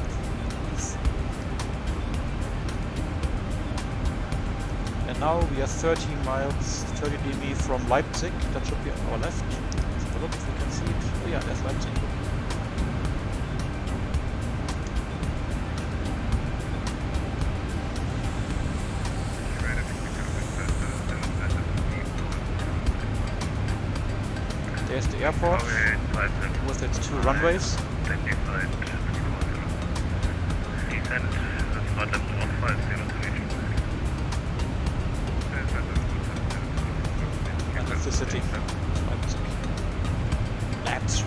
And now we are 30 miles, 30 dB from Leipzig. That should be on our left. Let's have a look if we can see it. Oh yeah, there's Leipzig. There's the airport with its two runways. And that's the city. Leipzig.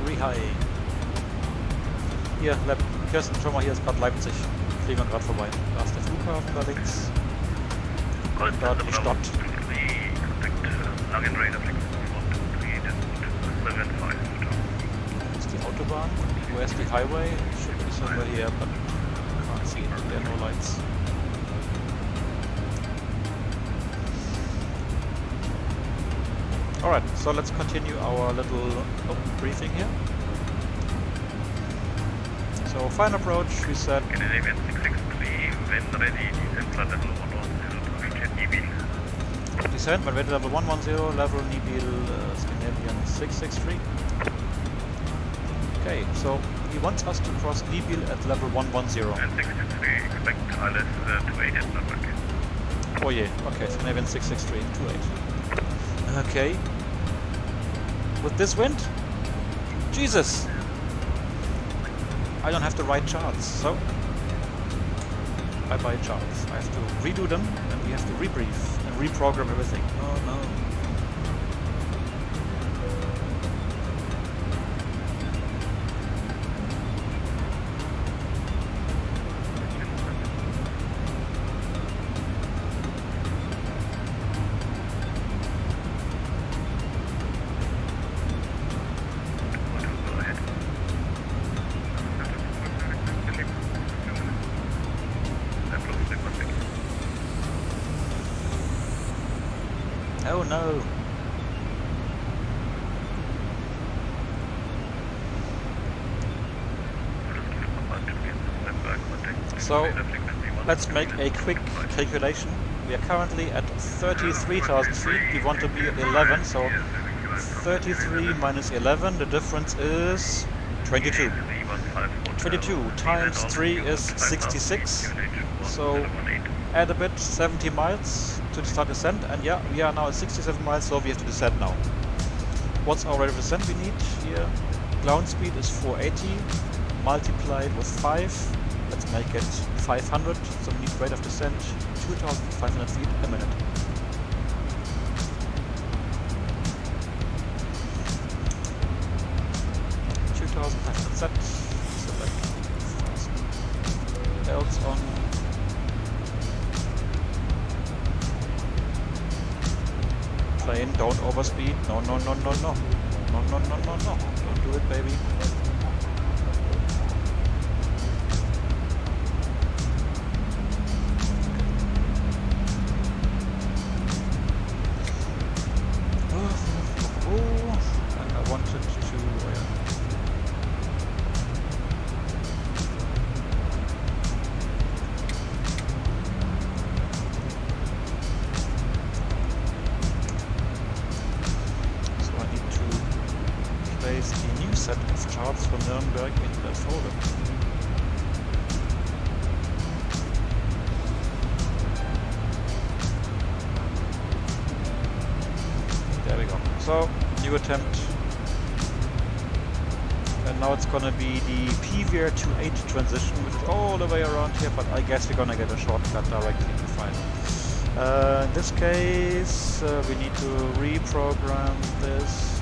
Rehigh. Hier, Kirsten, schau mal, hier ist gerade Leipzig. Fliegen wir gerade vorbei. Da ist der Flughafen, da links. Und da die Stadt. That's the autobahn. Where's the highway? It should be somewhere here, but I can't see it. There are no lights. Alright, so let's continue our little briefing here. So, final approach, we said. Descent, but we're at level 110, level Nibil Scandinavian 663. Okay, so he wants us to cross Nibil at level 110. And 663, expect ILS 28 at Nuremberg. Oh yeah, okay, Scandinavian 663, 28. Okay. With this wind? Jesus! I don't have the right charts, so bye-bye charts. I have to redo them, and we have to rebrief. Reprogram everything. Oh no. Oh no. So, let's make a quick calculation. We are currently at 33,000 feet. We want to be at 11, so 33 minus 11, the difference is 22. 22 times 3 is 66. So, add a bit, 70 miles to start descent, and yeah, we are now at 67 miles, so we have to descend now. What's our rate of descent we need here? Ground speed is 480, multiplied with 5, let's make it 500, so we need rate of descent 2,500 feet a minute. Set, select else on. Plane, don't overspeed. No, no, no, no, no. No, no, no, no, no. Don't do it, baby. set of charts for Nuremberg in that folder. There we go. So, new attempt. And now it's gonna be the PVR-28 transition, which is all the way around here, but I guess we're gonna get a shortcut directly to final. In this case, we need to reprogram this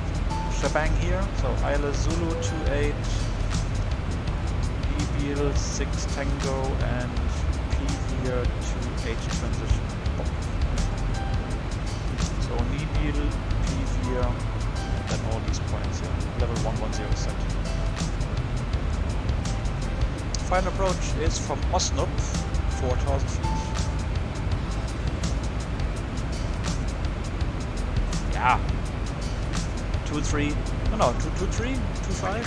shebang here. So Isla Zulu 28, EBL 6 Tango, and PVR-28 transition. So EBL, PVR, and then all these points here. Level 110 set. Final approach is from Osnup, 4,000 feet. Yeah. 2-3, no, 2-3, 2-5.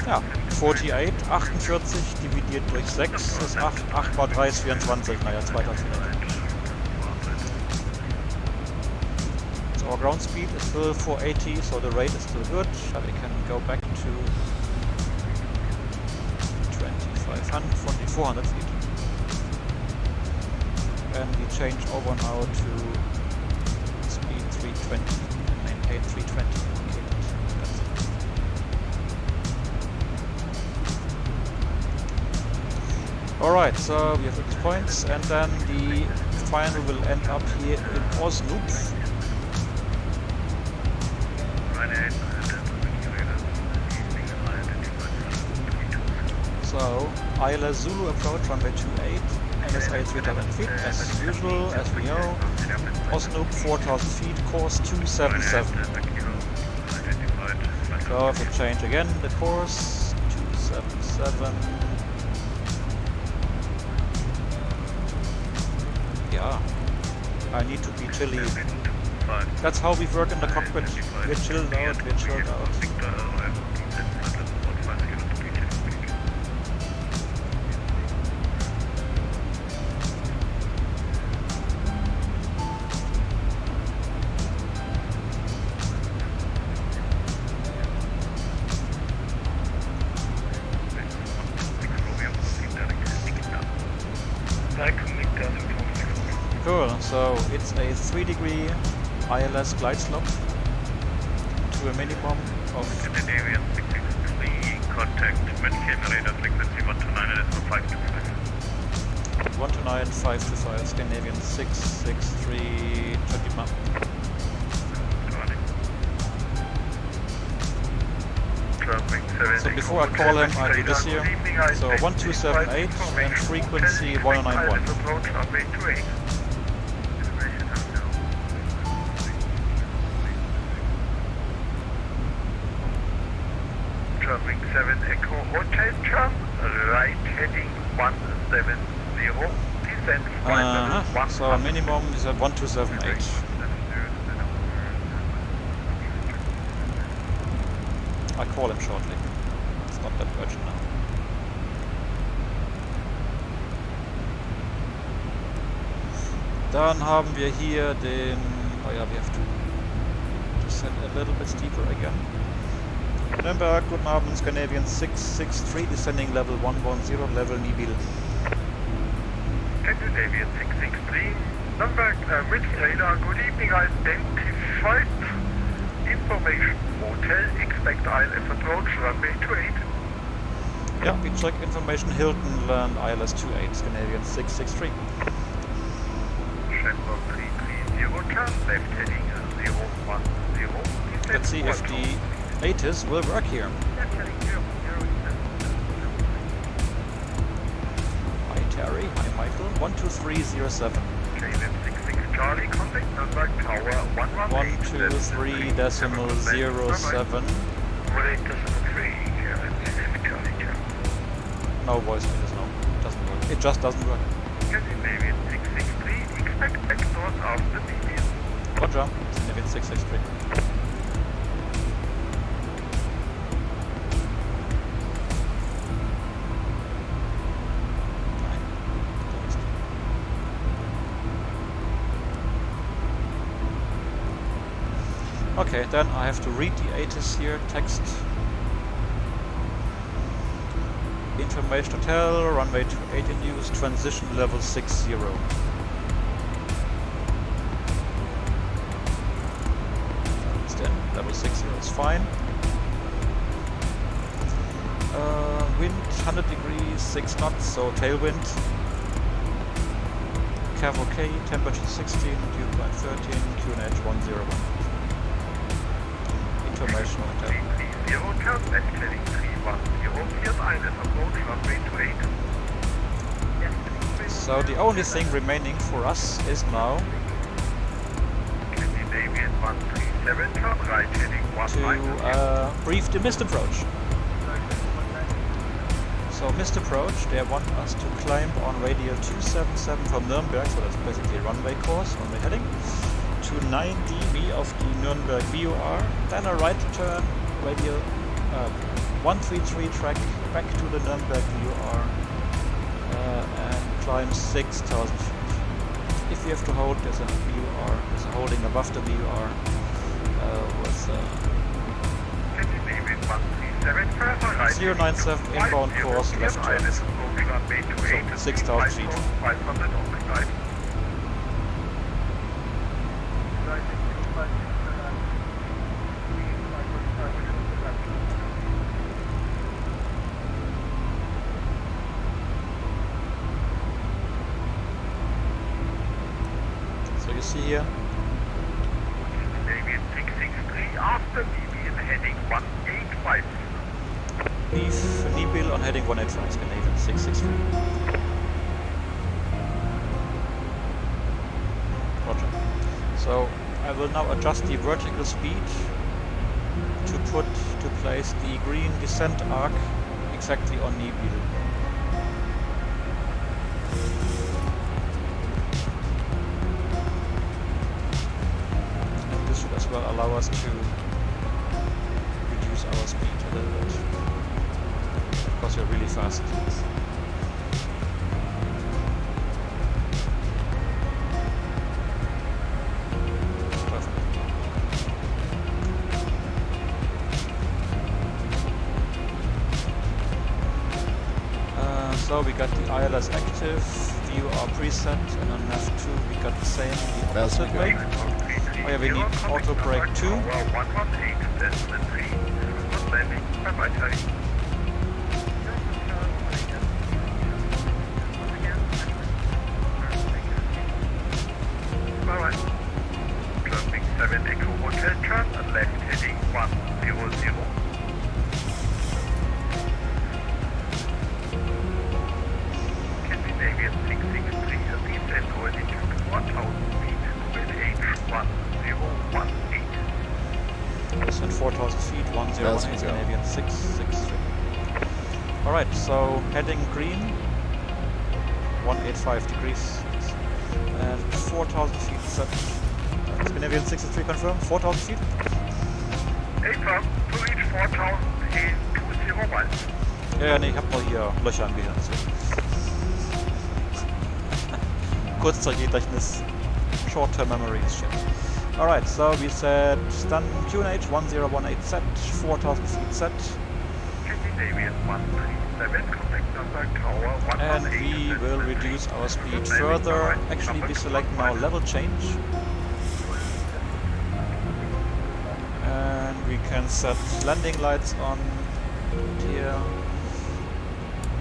Ja, 48, 48 dividiert durch 6 ist 8, 8 mal 3 ist 24, naja, 2000 Meter. So our ground speed is still 480, so the rate is still good. We can go back to 400 feet. And we change over now to speed 320 and maintain 320. Okay, that's it. Alright, so we have X points, and then the final will end up here in Osnup. So, Isla Zulu approach runway 28, NSA 3000 feet, as usual, as we know. Osnup 4000 feet, course 277. So, if we change again the course, 277. Yeah, I need to be chilly. That's how we work in the cockpit. We're chilled out, we're chilled out. Cool, so it's a 3-degree ILS glide slope to a minimum of Scandinavian 663, contact Medicare radar frequency 129.525. 129.525, Scandinavian 663, 20 map. So before I call him, I do this here. So 1278 and frequency 1091. Traffic 7 Echo Hotel Tram, right heading 170, descend final 1. So minimum is at 1278. I call him shortly. It's not that urgent now. Dann haben wir hier den... Oh yeah, we have to descend a little bit steeper again. Nürnberg, guten Abend, Scandinavian 663, descending level 110, level Nibil. Scandinavian 663, Nürnberg, with radar, good evening, identified information, hotel, expect ILS approach, runway 28. Yeah, we check information, Hilton, land ILS 28, Scandinavian 663. Shamrock 330, turn left heading 010. Let's see if the ATIS will work here. Hi Terry, hi Michael, 12307. KLM 66 Charlie, contact Nürnberg Tower 118. 123.07. No voice meters, no. Doesn't work. It just doesn't work. Scandinavian 663, expect backdoors after median. Roger, Scandinavian 663. Okay, then I have to read the ATIS here, text Information hotel, runway 28 in use, transition level 60. Stand level 60 is fine. Wind 100 degrees, 6 knots, so tailwind. Cav OK, temperature 16, dew point 13, QNH 101. Information hotel. 30, turn left heading 3104 is approach runway 28. So the only thing remaining for us is now Scandinavian 137, turn right heading 19. to brief the missed approach. So missed approach, they want us to climb on radio 277 from Nuremberg, so that's basically runway course, runway heading, to 9 dB of the Nuremberg VOR, then a right turn, radio 133 track back to the Nuremberg VOR, and climb 6,000 feet. If you have to hold, there's a VOR, there's a holding above the VOR with 097 inbound course, left turn, so 6,000 feet. So you see here, Scandinavian 663 after Libyan heading 185. leave Nibil on heading 185, Scandinavian 663. Roger. So I will now adjust the vertical speed to place the green descent arc exactly on Nibil. And this should as well allow us to reduce our speed a little bit, because we're really fast. Perfect. So we got the ILS active, VOR preset, and on Nav2 we got the same the opposite way. Oh yeah, we need auto brake 2. 118, less than 3. Landing, bye-bye, Charlie. Alright. Jumping 7 Echo Hotel turn and left heading 100. Scandinavian 663 has descent altitude 1,000 feet with H1018. Descent 4,000 feet, 101 Scandinavian 663. Alright, so heading green, 185 degrees, and 4,000 feet set. Scandinavian 663 confirmed, 4,000 feet? Affirm to reach 4,000 in 201. Ja, nee, ich hab mal hier Löcher im Gehirn. Kurzzeitgedächtnis, short-term memory is shit. Alright, so we said stun QNH 1018 set, 4,000 feet set. Scandinavian 137, contact number tower 118. And we will reduce our speed further. Actually, we select now level change. And we can set landing lights on here,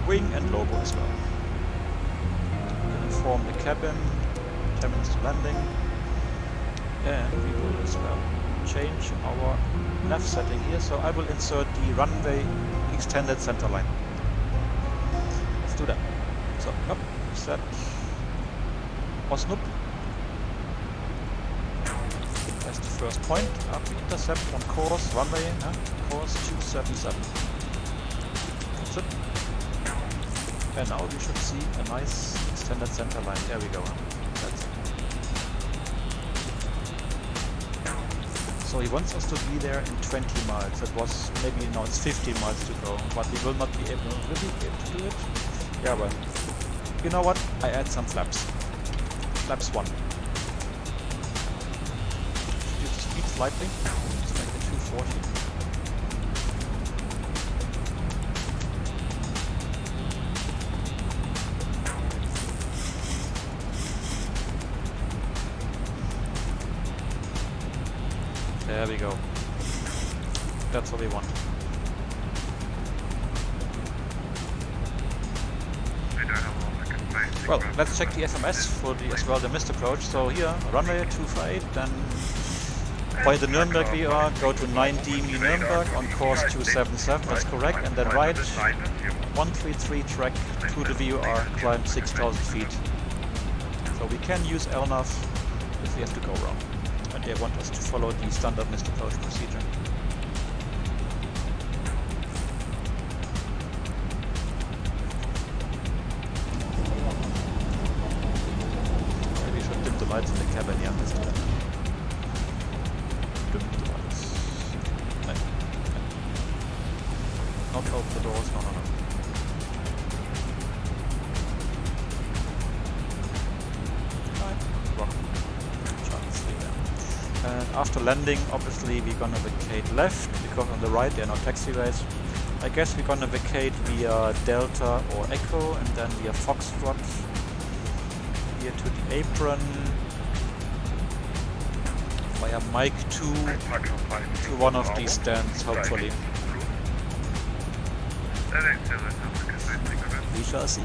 wing and logo as well. We'll inform the cabin, 10 minutes to landing. And we will as well change our nav setting here. So I will insert the runway extended center line. Let's do that. So, up, set, Osnup. That's the first point. Up, intercept on course, runway, course 277. That's it. And now we should see a nice extended center line. There we go. That's it. So he wants us to be there in 20 miles. That was maybe now it's 15 miles to go, but we will not be able to do it. Yeah, well, you know what? I add some flaps. Flaps 1. Reduce the speed slightly. Let's make it 240. There we go. That's what we want. Well, let's check the SMS for the as well the missed approach. So here, runway 248, then by the Nuremberg VR, go to 9D Nuremberg on course 277, that's correct, and then right 133 track to the VOR, climb 6,000 feet. So we can use LNAV if we have to go wrong. And they want us to follow the standard missed approach procedure. Maybe we should dim the lights in the cabin, yeah, let's do that. Dim the lights. No. Not open the doors, no. And after landing, obviously we're gonna vacate left, because on the right there are no taxiways. I guess we're gonna vacate via Delta or Echo, and then via Foxtrot here to the apron, via Mike 2 to one of these stands, hopefully. We shall see.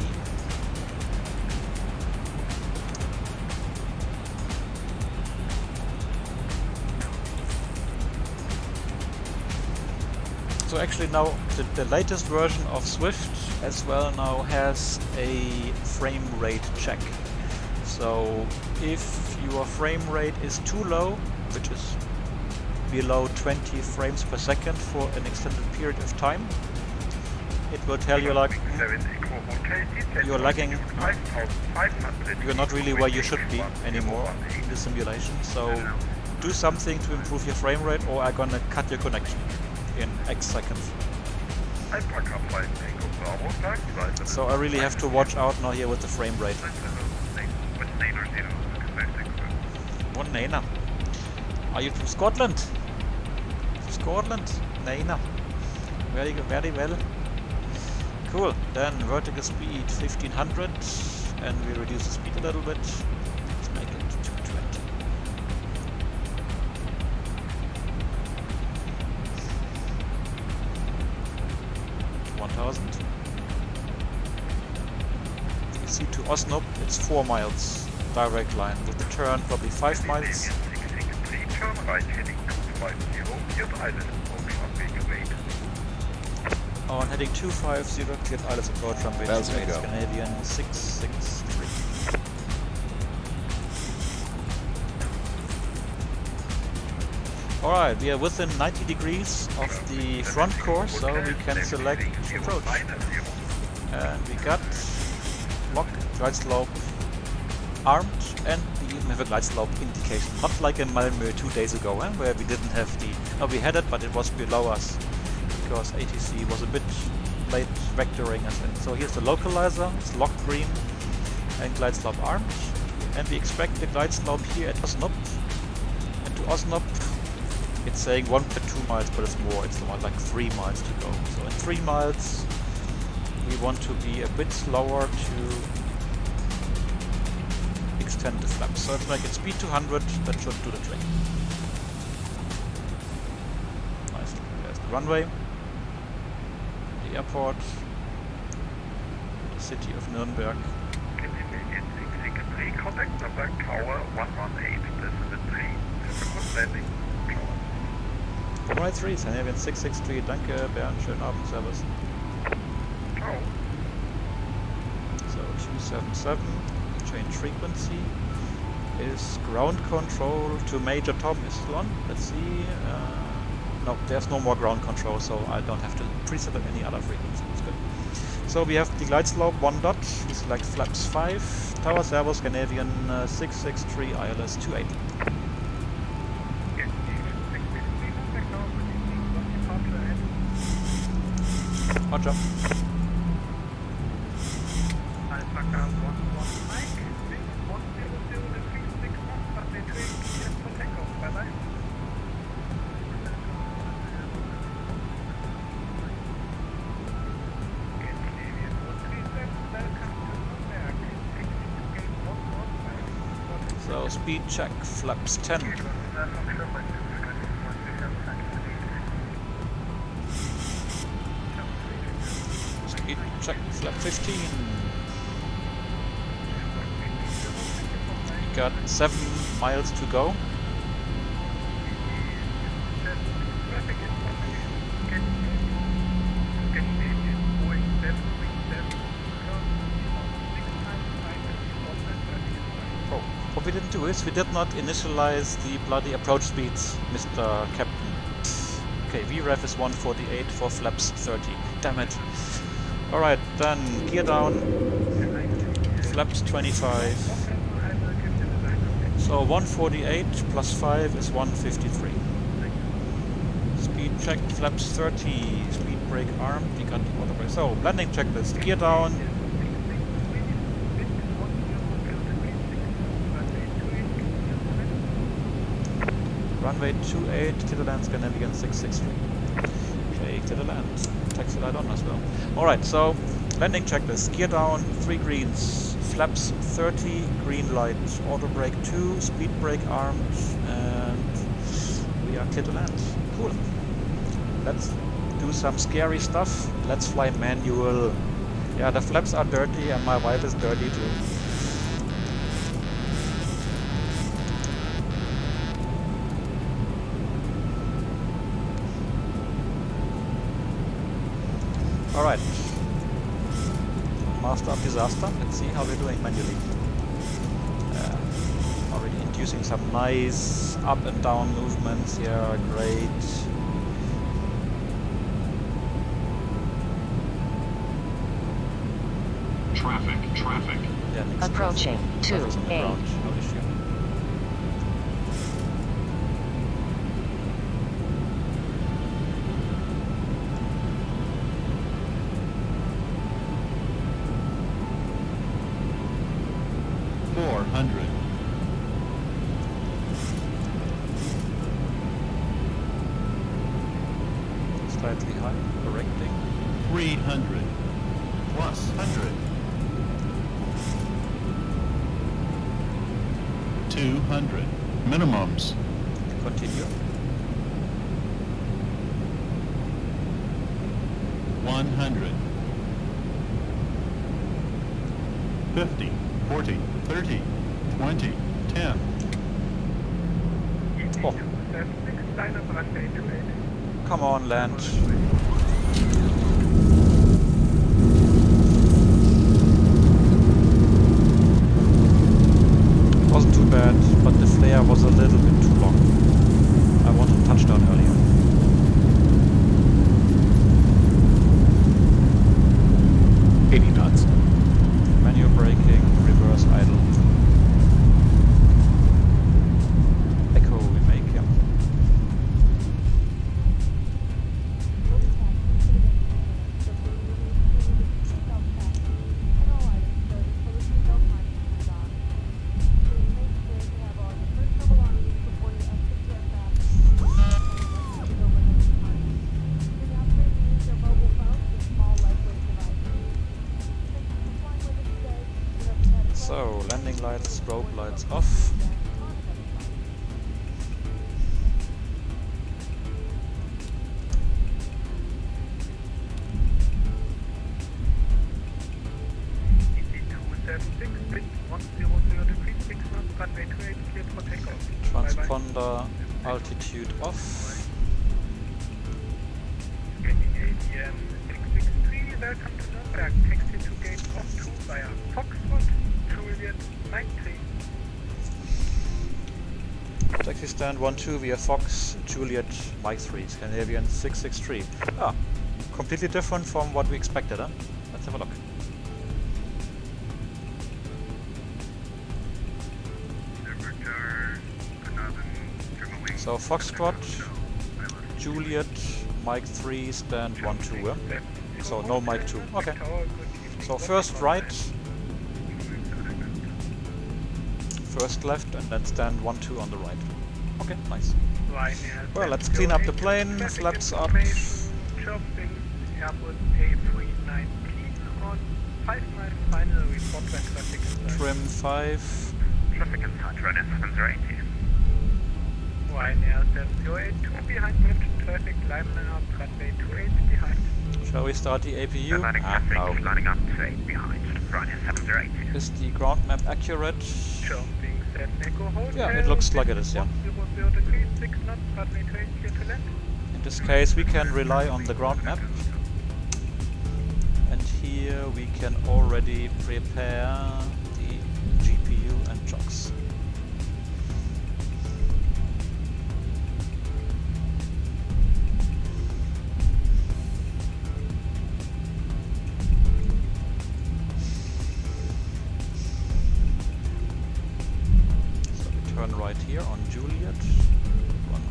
So actually now the latest version of Swift as well now has a frame rate check. So if your frame rate is too low, which is below 20 frames per second for an extended period of time, it will tell you like you're lagging, you're not really where you should be anymore in the simulation. So do something to improve your frame rate, or I'm gonna cut your connection in X seconds. So I really have to watch out now here with the frame rate. One Nana. Are you from Scotland? Scotland? Nana. Very good, very well. Cool. Then vertical speed 1500, and we reduce the speed a little bit. Let's make it 220. 1000. You see to Osnabrück it's 4 miles direct line, with the turn probably 5 miles. On heading 250, cleared Islands approach runway 28, Scandinavian 663. Alright, we are within 90 degrees of the front course, so we can select approach. And we got lock, glide slope, armed, and we even have a glide slope indication. Not like in Malmö 2 days ago, where we didn't have the... No, we had it, but it was below us, because ATC was a bit late vectoring us in. So here's the localizer, it's lock green, and glide slope armed. And we expect the glide slope here at Osnabrück. And to Osnabrück, it's saying 1.2 miles, but it's more, it's like 3 miles to go. So in 3 miles, we want to be a bit slower to extend the flaps. So let's make it speed 200, that should do the trick. Nice, there's the runway, the airport, the city of Nuremberg. Contact number Tower 118, this is the 3. Good landing. 113, Scandinavian 663, danke, Bernd, schönen Abend, servus. Oh. So 277, change frequency, is ground control to Major Tom is on, let's see, no, there's no more ground control, so I don't have to preset any other frequency, that's good. So we have the glide slope 1 dot, we select flaps 5, Tower Servo, Scandinavian 663, ILS 28. Roger. So speed check, flaps 10. check flap 15. We got 7 miles to go. Oh, what we didn't do is we did not initialize the bloody approach speeds, Mr. Captain. Okay, VREF is 148 for flaps 30. Damn it. Alright, then gear down, flaps 25. So 148 plus 5 is 153. Speed check, flaps 30. Speed brake armed, we got the auto brake. So, landing checklist, gear down. Runway 28, to the land, Scandinavian 663. Okay, to the land. Taxi light on as well. Alright, so landing checklist. Gear down, 3 greens, flaps 30, green light, auto brake 2, speed brake armed, and we are clear to land. Cool. Let's do some scary stuff. Let's fly manual. Yeah, the flaps are dirty and my wife is dirty too. Alright, master of disaster, let's see how we're doing manually. Already inducing some nice up and down movements, yeah, great. Traffic. Yeah, Approaching 2A. No issue. Slightly high, correcting. 300 plus 100. 200 minimums. Continue. 100 50 40 30 20 10. Oh. Come on, land. Wasn't too bad, but the flare was a little bit too long. I wanted touchdown earlier. Baby nuts. Manual braking, reverse idle. Echo we make, yeah. So, landing lights, strobe lights off. Transponder altitude off. EKCH-EDDN 663, welcome to Nürnberg. Taxi to gate off 2 via Foxtrot, Juliet 93. Taxi stand 12 via Fox, Juliet, Mike 3, Scandinavian 663. Ah, completely different from what we expected, huh? Let's have a look. So Foxtrot, Juliet, Mike 3, stand 12, eh? So no Mike 2. Okay. So first right, first left, and then stand 12 on the right. Okay, nice. Well, let's clean up the plane, flaps up. Chirping Airbus A319 on 5 miles final report when traffic is Trim 5. Traffic is hot, run at 780. Ryanair 7082 behind mentioned traffic, line up, runway 28 behind. Shall we start the APU? Lining traffic, lining up, 28 behind, Ryanair 708. Is the ground map accurate? Jumping 7 Echo Hotel. Yeah, it looks like it is, yeah. 100 degrees, 6 knots, runway 28 clear to land. In this case, we can rely on the ground map. And here we can already prepare the GPU and chocks. So we turn right here on Juliet, on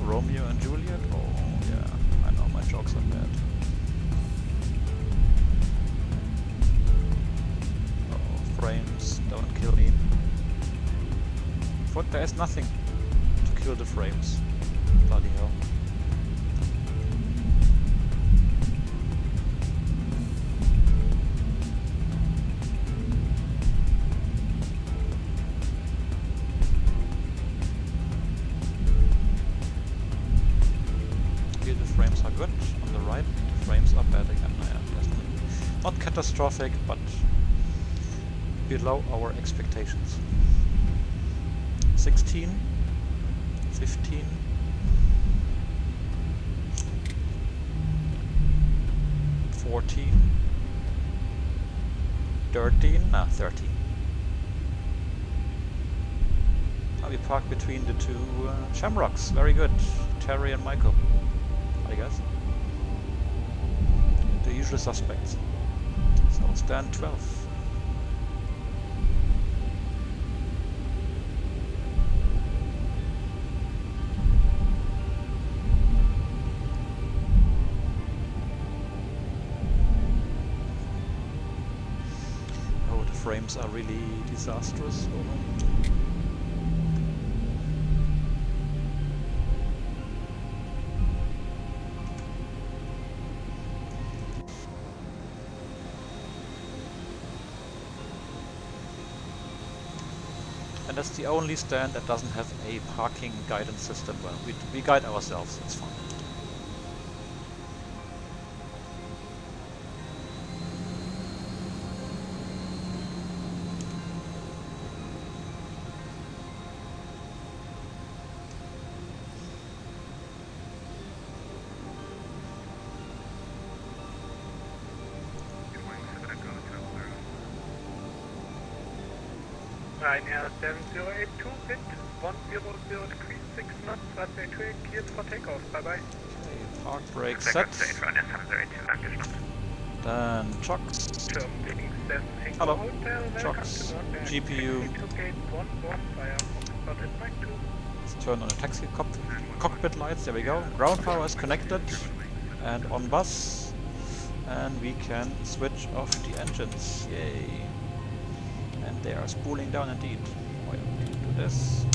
Romeo and Juliet. Oh yeah, I know my jokes are bad. Frames, don't kill me. But there is nothing to kill the frames. Bloody hell. Here the frames are good. On the right, the frames are bad again. Not catastrophic, but below our expectations. 16, 15, 14, 13, 13. Now we park between the two Shamrocks. Very good. Terry and Michael, I guess. The usual suspects. So stand 12. Frames are really disastrous. And that's the only stand that doesn't have a parking guidance system. Well, we guide ourselves, it's fine. Ryanair 7082, wind 100 degrees, 6 knots, runway 28 cleared for takeoff. Bye bye. Okay, park brake set. Ryanair 782, language knots. Then chocks. Jumping 7 Echo Hello. Hotel, Chocks. GPU. Gate 11 via spotted Mike 2. Let's turn on the taxi cockpit lights. There we go. Ground power is connected and on bus. And we can switch off the engines. Yay. And they are spooling down indeed. Oh yeah, we do this.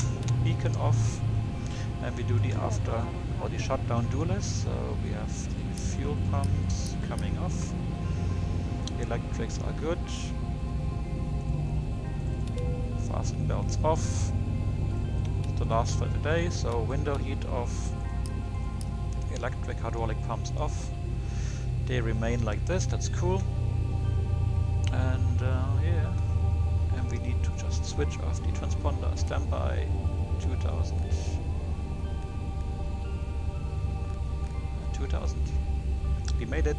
Beacon off. And we do the after or the shutdown do list. So we have the fuel pumps coming off. Electrics are good. Fasten belts off. It's the last for today. So window heat off. Electric hydraulic pumps off. They remain like this. That's cool. And yeah. And we need to just switch off the transponder. Standby 2000. 2000. We made it.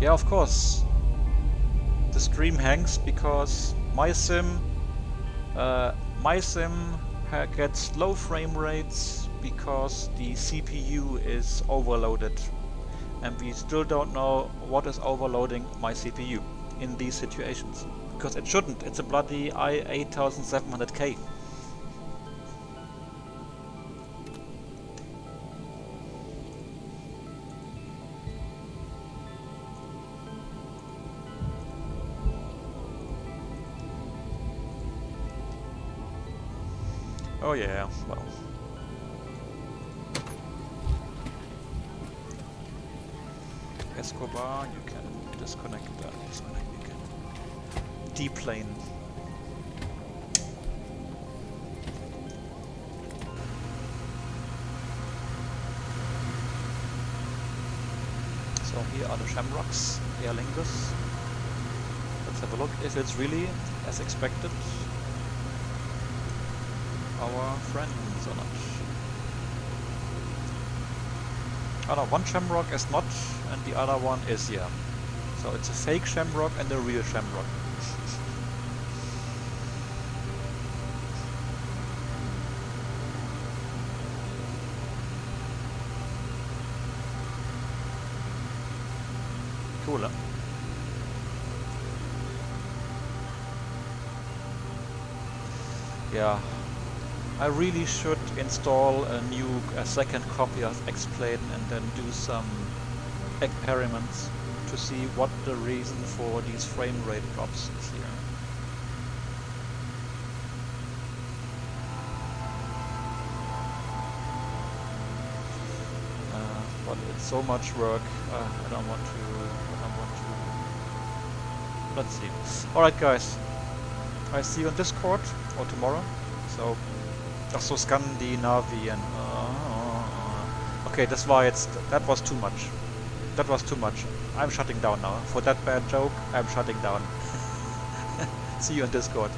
Yeah, of course. The stream hangs because my sim gets low frame rates because the CPU is overloaded. And we still don't know what is overloading my CPU in these situations. Because it shouldn't. It's a bloody i8700K. Oh yeah, well. Escobar, you can disconnect that. You can deplane So here are the shamrocks, Aer Lingus. Let's have a look if it's really as expected our friends or not. Oh no, one shamrock is not and the other one is, yeah. So it's a fake shamrock and a real shamrock. Cool, huh? Yeah, I really should install a second copy of X-Plane and then do some experiments to see what the reason for these frame rate drops is here. But it's so much work. I don't want to. Let's see. All right, guys. I see you on Discord or tomorrow. So, so Scandinavian. Okay, that's why that was too much. That was too much. I'm shutting down now. For that bad joke, I'm shutting down. See you on Discord.